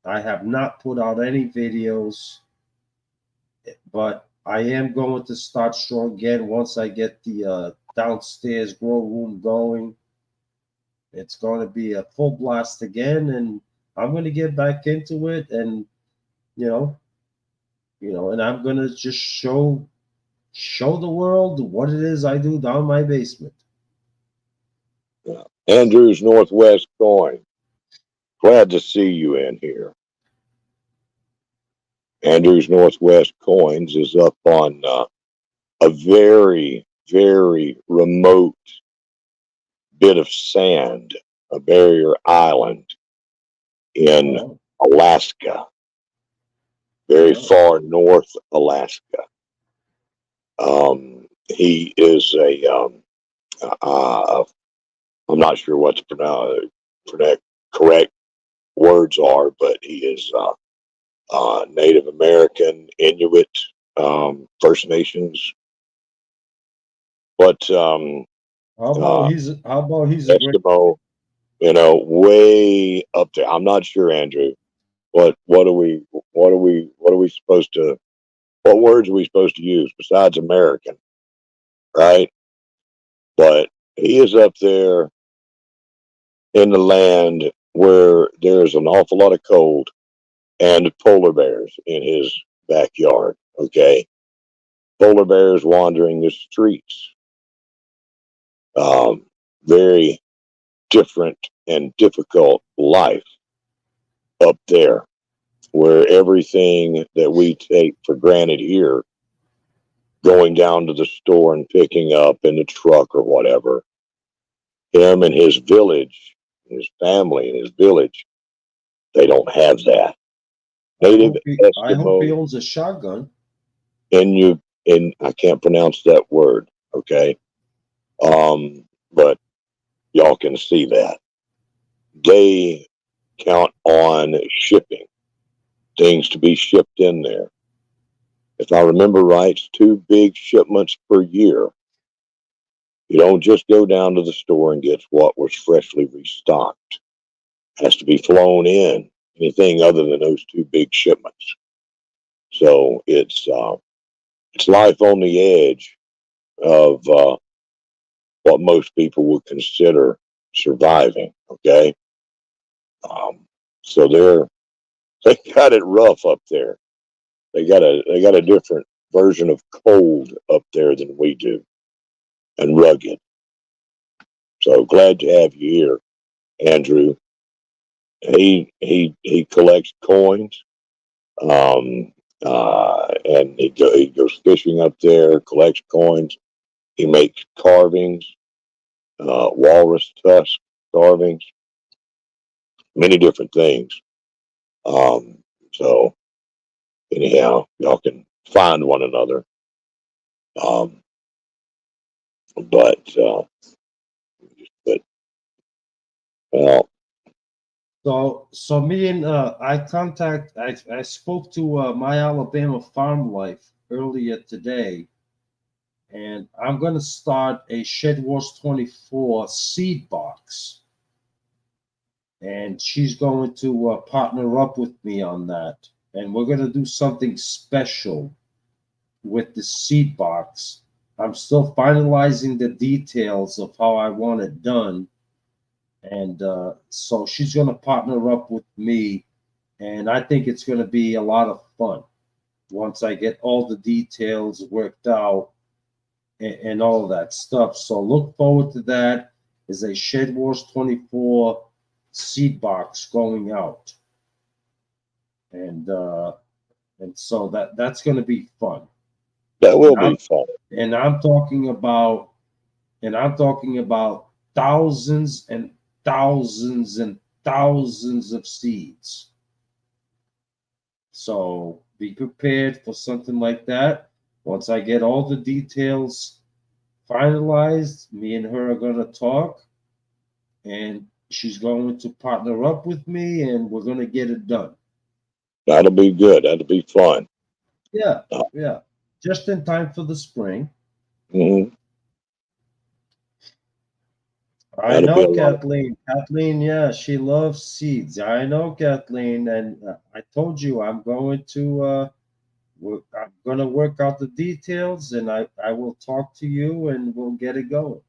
I have not put out any videos, but I am going to start strong again once I get the downstairs grow room going. It's going to be a full blast again, and I'm going to get back into it, and you know, and I'm going to just show the world what it is I do down my basement. Andrew's Northwest Coin. Glad to see you in here. Andrew's Northwest Coins is up on a very, very remote bit of sand, a barrier island in Oh, Alaska, very oh, far north Alaska. He is uh, I'm not sure what the correct words are, but he is Native American, Inuit, First Nations, but uh, how about he's a great. Eskimo. Way up there. I'm not sure, Andrew. What are we supposed to? What words are we supposed to use besides American, right? But he is up there in the land where there's an awful lot of cold and polar bears in his backyard. Okay, polar bears wandering the streets. Um, Very different and difficult life up there, where everything that we take for granted here, going down to the store and picking up in the truck or whatever, him and his village, his family and his village, they don't have that. Native I hope he Eskimo owns a shotgun. Inuit, and I can't pronounce that word, okay? But y'all can see that. They count on shipping, things to be shipped in there. If I remember right, it's 2 big shipments per year. You don't just go down to the store and get what was freshly restocked. It has to be flown in. Anything other than those 2 big shipments. So it's life on the edge of what most people would consider surviving. Okay, um, so they got it rough up there. They got a different version of cold up there than we do, and rugged. So glad to have you here, Andrew. he collects coins, and he goes fishing up there, collects coins. He makes carvings, walrus tusk carvings, many different things. Um, so anyhow, y'all can find one another. Um, but but well, So me and I spoke to My Alabama Farm Life earlier today, and I'm going to start a ShedWars24 seed box, and she's going to partner up with me on that, and we're going to do something special with the seed box. I'm still finalizing the details of how I want it done, and so she's going to partner up with me, and I think it's going to be a lot of fun once I get all the details worked out and all of that stuff. So look forward to that. Is a ShedWars24 seed box going out, and so that's going to be fun. that And will be I'm fun. and I'm talking about thousands and thousands and thousands of seeds. So be prepared for something like that. Once I get all the details finalized, me and her are going to talk, and she's going to partner up with me, and we're going to get it done. That'll be good. That'll be fun. Yeah, Uh, yeah. Just in time for the spring. mhm. I That'll be a know lot. Kathleen. Kathleen, yeah, she loves seeds. I know Kathleen, and I told you I'm going to work out the details, and I will talk to you, and we'll get it going.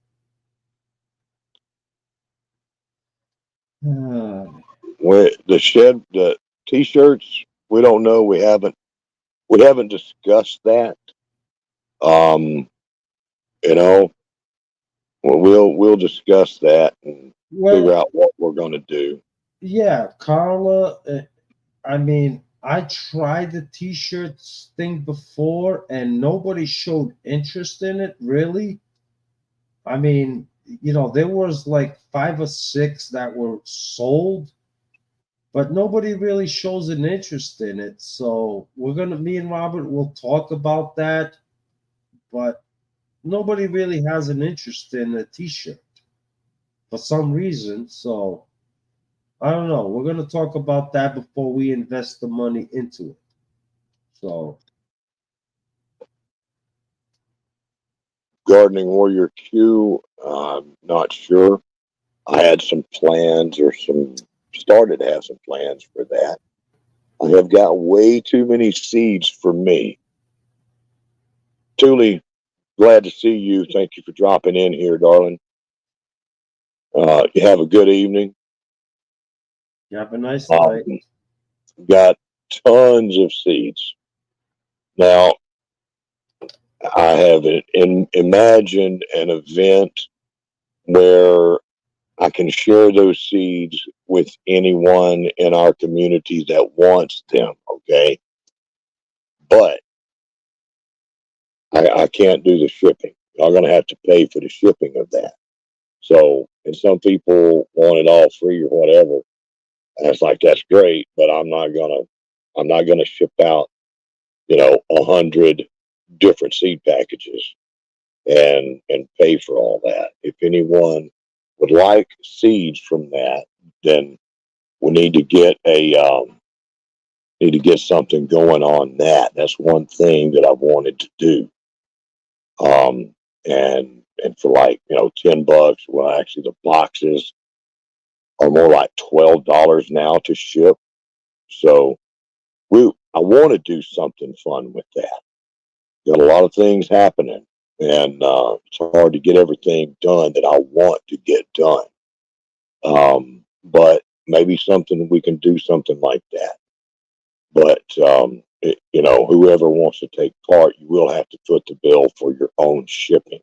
The t-shirts. We don't know. We haven't discussed that. Um, you know, we'll discuss that and figure Well, out what we're going to do. yeah, Carla. I mean, I tried the t-shirts thing before, and nobody showed interest in it, really. I mean, there was like five or six that were sold, but nobody really shows an interest in it. So me and Robert will talk about that, but nobody really has an interest in a t-shirt for some reason. So I don't know. We're going to talk about that before we invest the money into it. So Gardening Warrior Q. I'm not sure. I had some plans or started to have some plans for that. I have got way too many seeds for me. Truly glad to see you. Thank you for dropping in here, darling. You have a good evening. you have a nice Um, night. got tons of seeds. Now, I have imagined an event where I can share those seeds with anyone in our community that wants them. Okay. But I can't do the shipping. I'm going to have to pay for the shipping of that. So, and some people want it all free or whatever. And it's like, that's great, but I'm not gonna ship out, 100 different seed packages and pay for all that. If anyone would like seeds from that, then we need to get something going on that. That's one thing that I've wanted to do. Um, and for like, $10, well, actually the boxes are more like $12 now to ship. So I want to do something fun with that. Got a lot of things happening, and it's hard to get everything done that I want to get done. But maybe something we can do something like that. But whoever wants to take part, you will have to foot the bill for your own shipping.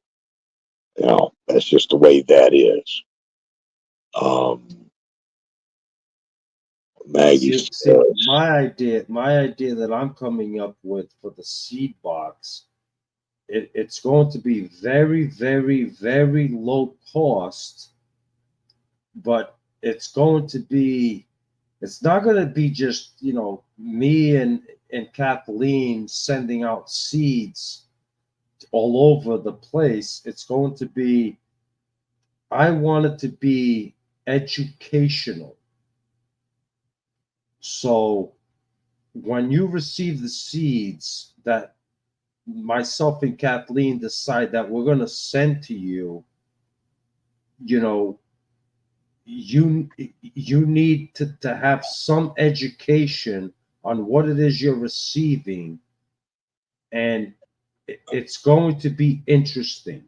That's just the way that is. Um, Maggie See, says, my idea that I'm coming up with for the seed box, it's going to be very, very, very low cost, but it's not going to be just, me and Kathleen sending out seeds all over the place. It's going to be, I want it to be educational. So when you receive the seeds that myself and Kathleen decide that we're going to send to you, you know, you need to have some education on what it is you're receiving, and it's going to be interesting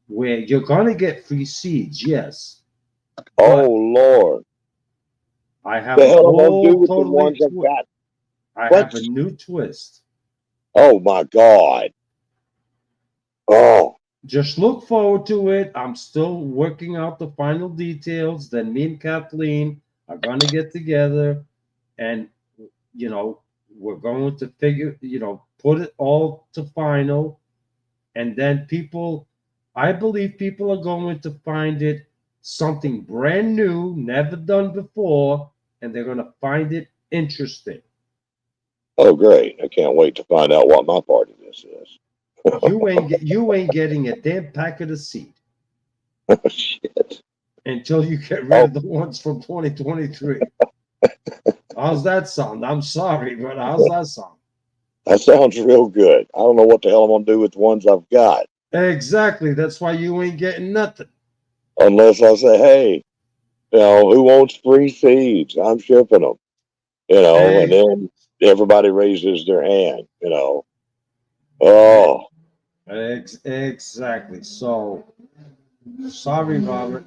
where you're going to get free seeds, yes, "Oh but Lord, I have the a hell am I gonna do whole with the ones I've got?" I What? have a new twist. Oh my God! Oh, Just look forward to it. I'm still working out the final details. Then me and Kathleen are going to get together, and you know we're going to put it all to final, and then I believe people are going to find it something brand new, never done before, and they're going to find it interesting. oh, great! I can't wait to find out what my part of this is. You ain't getting a damn packet of seed Oh, shit! until you get rid Oh, of the ones from 2023. How's that sound? I'm sorry, but how's that sound? that sounds real good. I don't know what the hell I'm gonna do with the ones I've got, Exactly. That's why you ain't getting nothing. unless I say, "Hey, who wants free seeds? I'm shipping them." And Ex- then everybody raises their hand. Oh, exactly. So sorry, Robert.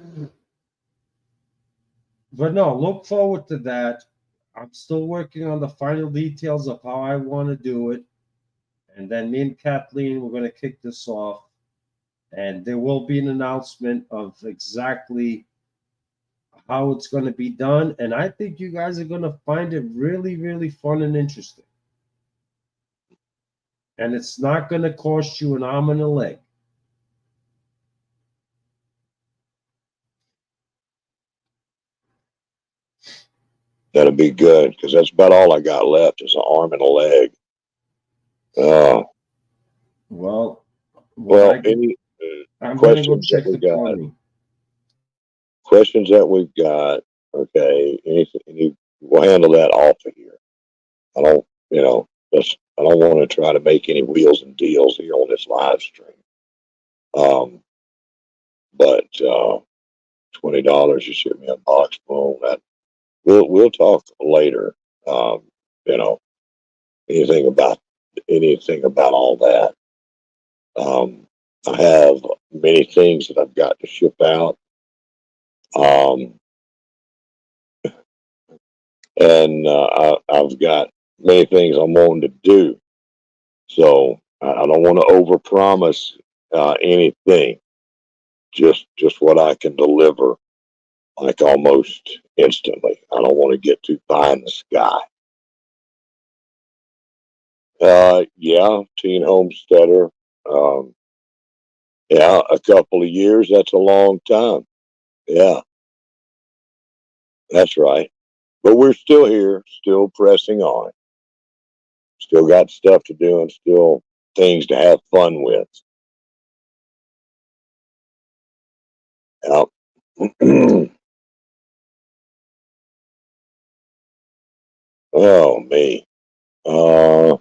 But no, look forward to that. I'm still working on the final details of how I want to do it. And then me and Kathleen, we're going to kick this off. And there will be an announcement of exactly how it's going to be done. And I think you guys are going to find it really, really fun and interesting. And it's not going to cost you an arm and a leg. that'll be good because that's about all I got left is an arm and a leg. Uh, Well, when well, I get, any I'm going to go questions that check we the got? plumbing. Questions that we've got. Okay, anything, we'll handle that off of here. I don't, I don't want to try to make any wheels and deals here on this live stream. But $20 you ship me a box phone. That we'll talk later. Um, you know, anything about anything about all that. I have many things that I've got to ship out. Um, and I've got many things I'm wanting to do. So I don't want to overpromise anything. Just what I can deliver, like almost instantly. I don't want to get too pie in the sky. Yeah, teen homesteader. Um, yeah, a couple of years. That's a long time. Yeah, that's right. But we're still here, still pressing on. Still got stuff to do and still things to have fun with. Yeah. Oh, me. Uh,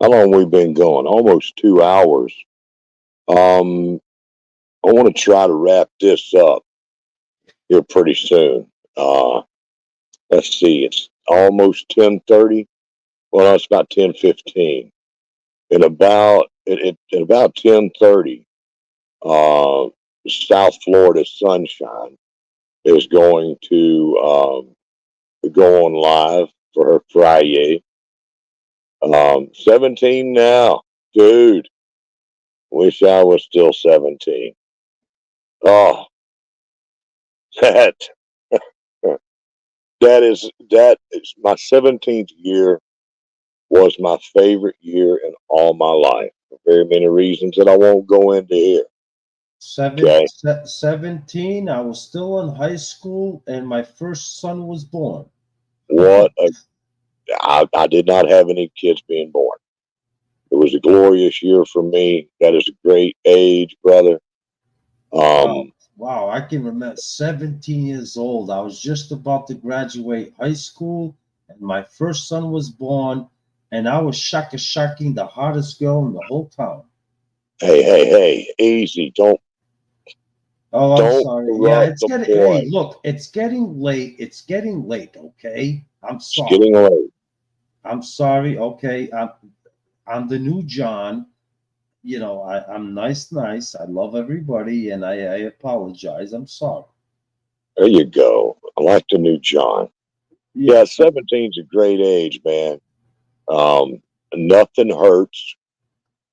how long we been going? Almost 2 hours. Um, I want to try to wrap this up here pretty soon. Uh, let's see. It's almost 10:30. Well, no, it's about 10:15. At about 10:30, uh, South Florida Sunshine is going to go on live for her Friday. 17 now, dude. Wish I was still 17. Oh, that that is my 17th year was my favorite year in all my life for very many reasons that I won't go into here. Okay. 17, I was still in high school and my first son was born. What a, I did not have any kids being born. It was a glorious year for me. That is a great age, brother. Wow. Wow, I can remember 17 years old. I was just about to graduate high school and my first son was born and I was shaka-shaking the hottest girl in the whole town. Hey, easy. Oh, I'm Don't sorry. Yeah, corrupt it's the getting, boy. hey, look, it's getting late. It's getting late, okay? I'm It's sorry. getting late. I'm sorry, okay? I'm the new John. You know, I'm nice. I love everybody, and I apologize. I'm sorry. There you go. I like the new John. Yeah, Yes, 17's a great age, man. Nothing hurts.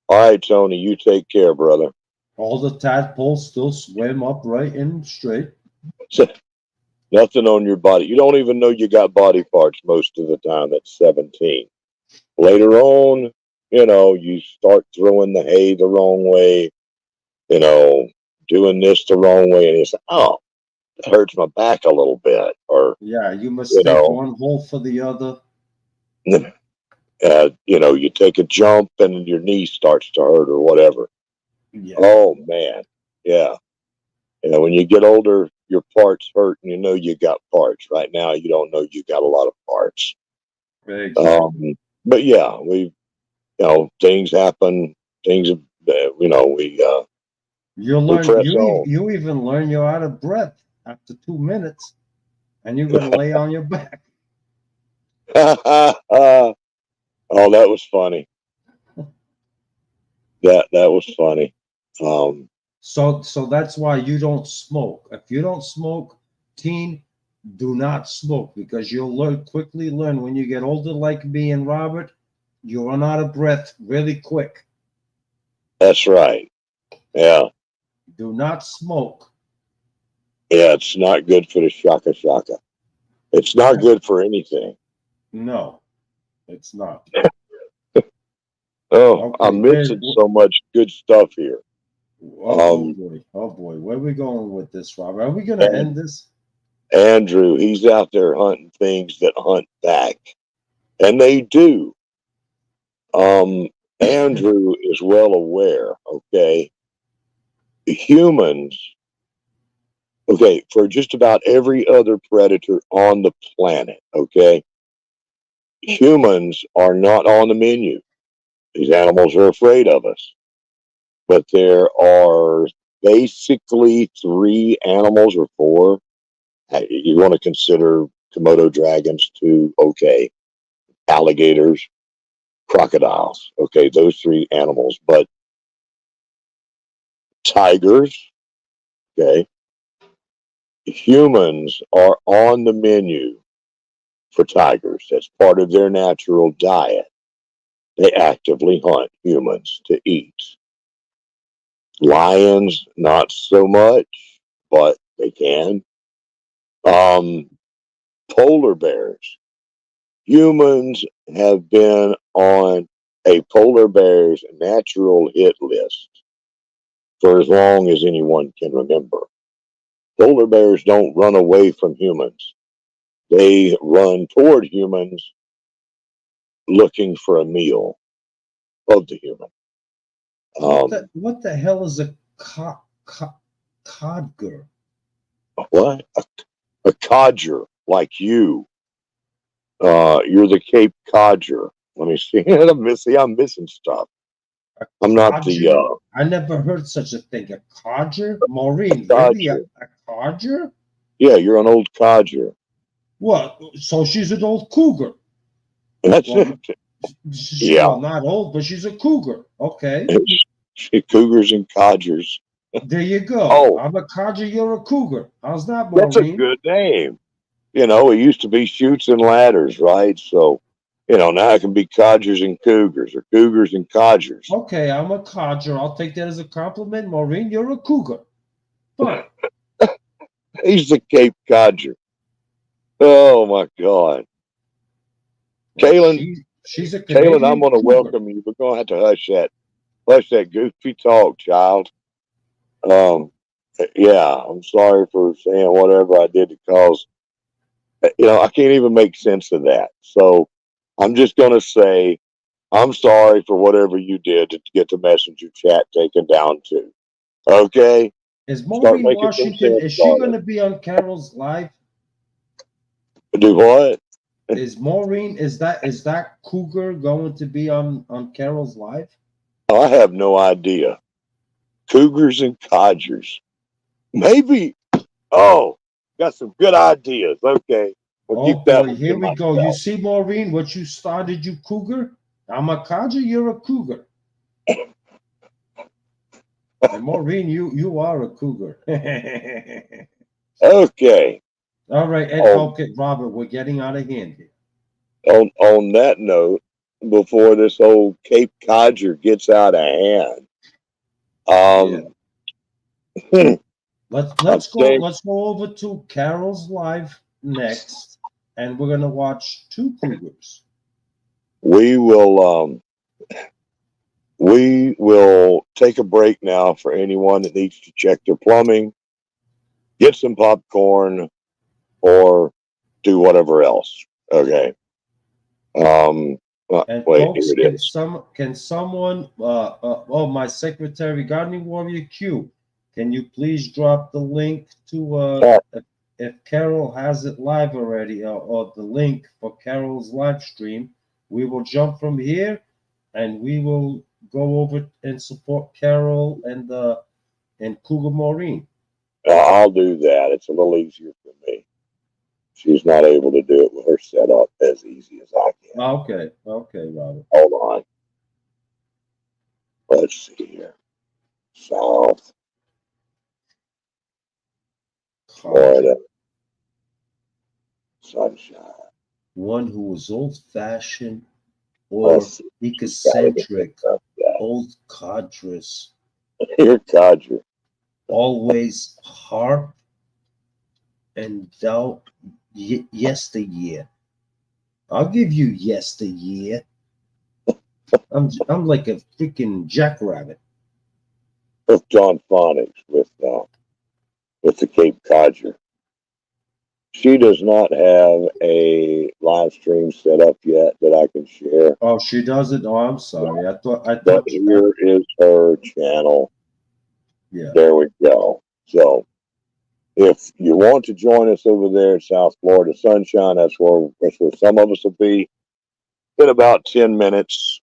All right, Tony, you take care, brother. all the tadpoles still swim upright and straight. Nothing on your body. You don't even know you got body parts most of the time at 17. Later on, you start throwing the hay the wrong way, you know, doing this the wrong way, and it's like, oh, it hurts my back a little bit, or Yeah, you you mistake know, one hole for the other. you take a jump and your knee starts to hurt or whatever. Yeah, Oh man, yeah. When you get older, your parts hurt, and you know you got parts. Right now, you don't know you got a lot of parts. exactly. But yeah, things happen. Things, You we learn. press on. You even learn you're out of breath after 2 minutes, and you're gonna lay on your back. Oh, that was funny. That was funny. Um, So that's why you don't smoke. If you don't smoke, teen, do not smoke because you'll quickly learn when you get older, like me and Robert, you run out of breath really quick. that's right. Yeah, Do not smoke. yeah. It's not good for the shaka shaka. It's not good for anything. No, it's not. Oh, Okay, I'm missing so much good stuff here. oh Um, boy, oh boy, where are we going with this, Robert? Are we gonna and end this? Andrew, he's out there hunting things that hunt back, and they do. Andrew is well aware. Okay, humans. Okay, for just about every other predator on the planet. Okay, humans are not on the menu. These animals are afraid of us, but there are basically three animals or four. You want to consider Komodo dragons too. Okay, alligators, crocodiles. Okay, those three animals. But tigers, okay, humans are on the menu for tigers. That's part of their natural diet. They actively hunt humans to eat. Lions, not so much, but they can. Um, Polar bears. Humans have been on a polar bear's natural hit list for as long as anyone can remember. Polar bears don't run away from humans. They run toward humans looking for a meal of the human. What the hell is a codger? What? A codger like you. You're the Cape Codger. Let me see. I'm missing stuff. A I'm not the codger? I never heard such a thing. A codger? Maureen, really? codger. A codger? Yeah, you're an old codger. What? So she's an old cougar. That's Well, it. Yeah. well, not old, but she's a cougar. Okay. Cougars and codgers. There you go. Oh, I'm a codger, you're a cougar. How's that, that's a Maureen? good name. It used to be chutes and ladders, right? So, now it can be codgers and cougars or cougars and codgers. Okay, I'm a codger. I'll take that as a compliment. Maureen, you're a cougar. Fine. He's the Cape Codger. Oh my God. Well, Kaylin, she's a Kaylin, I'm Canadian gonna cougar. welcome you. We're gonna have to hush that goofy talk, child. Um, yeah, I'm sorry for saying whatever I did to cause. I can't even make sense of that. So I'm just gonna say I'm sorry for whatever you did to get the messenger chat taken down too. Okay, Is start Maureen making some Washington, sense, is she going darling. to be on Carol's live? Do what? Is Maureen, is that cougar going to be on Carol's live? I have no idea. Cougars and codgers. Maybe. Oh, got some good ideas. Okay, we'll Oh keep that boy, one to here we go. You myself. see, Maureen, what you started, you cougar? I'm a codger, you're a cougar. And Maureen, you are a cougar. Okay. All right, and On okay, Robert, we're getting out of hand here. on that note, before this old Cape Codger gets out of hand, Yeah. um, Let's I'm let's go saying let's go over to Carol's live next, and we're gonna watch two cougars. we will take a break now for anyone that needs to check their plumbing, get some popcorn, or do whatever else. Okay. And Wait, folks, here it is. can someone oh, my secretary, Gardening Warrior Q, can you please drop the link to if Carol has it live already, or the link for Carol's live stream? We will jump from here, and we will go over and support Carol and Cougar Maureen. I'll do that. It's a little easier for me. She's not able to do it with her setup as easy as I can. Okay, okay, Robert. Hold on. Let's see here. South Conjure. Florida sunshine. One who was old-fashioned Let's or see. She's got it ecocentric, up that. old codress, Here, Codger. always harp and thou yesteryear. I'll give you yesteryear. I'm like a freaking jackrabbit. With John Phonics with the Cape Codger. She does not have a live stream set up yet that I can share. Oh, she doesn't. Oh, I'm sorry. I But thought. here is her channel. Yeah. There we go. So if you want to join us over there at South Florida Sunshine, that's where some of us will be in about 10 minutes.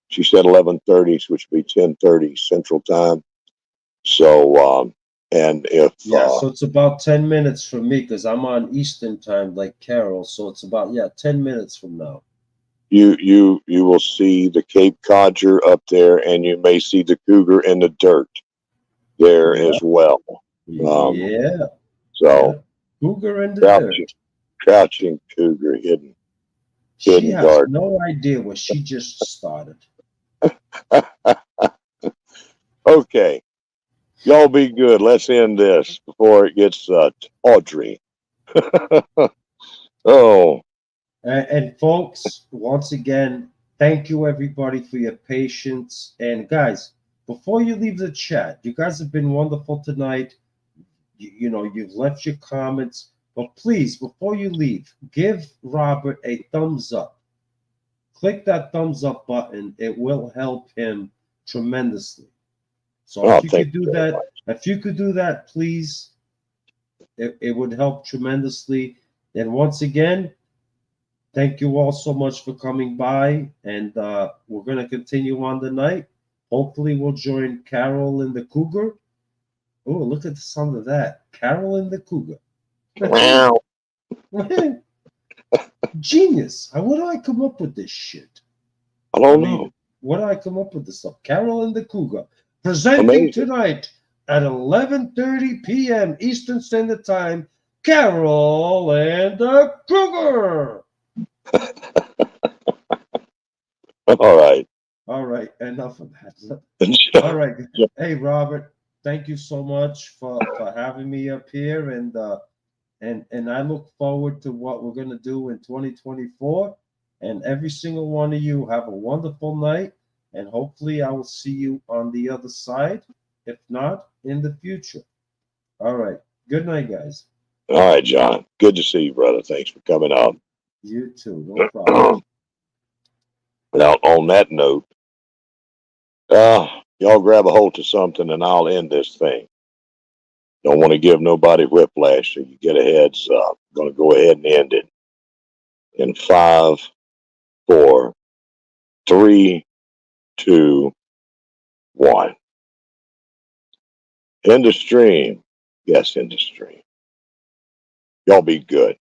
She said 11:30, which would be 10:30 Central Time. So, and if Yeah, so it's about 10 minutes from me because I'm on Eastern time like Carol. So it's about 10 minutes from now. you will see the Cape Codger up there, and you may see the cougar in the dirt there Yeah. as well. Yeah. So Cougar in the crouching, dirt. crouching cougar hidden She has garden. no idea what she just started. Okay, y'all be good. Let's end this before it gets tawdry. Oh, And folks, once again, thank you everybody for your patience. And guys, before you leave the chat, you guys have been wonderful tonight. You've left your comments, but please, before you leave, give Robert a thumbs up. Click that thumbs up button. It will help him tremendously. So if you thank could do you very much. that, please, it would help tremendously. And once again, thank you all so much for coming by. And we're going to continue on tonight. Hopefully, we'll join Carol and the Cougar. Oh, look at the sound of that. Carol and the Cougar. Wow. Genius. How would I come up with this shit? I don't know. What did I come up with this stuff? Carol and the Cougar. Presenting Amazing. tonight at 11:30 p.m. Eastern Standard Time, Carol and the Cougar. All right. All right, enough of that. All right. Hey, Robert, thank you so much for having me up here. And And I look forward to what we're going to do in 2024. And every single one of you have a wonderful night. And hopefully, I will see you on the other side. If not, in the future. All right. Good night, guys. All right, John. Good to see you, brother. Thanks for coming on. You too. No problem. Now, on that note, y'all grab a hold of something and I'll end this thing. Don't want to give nobody whiplash, so you get a heads up. I'm going to go ahead and end it in 5, 4, 3, 2, 1. End the stream. Yes, end the stream. Y'all be good.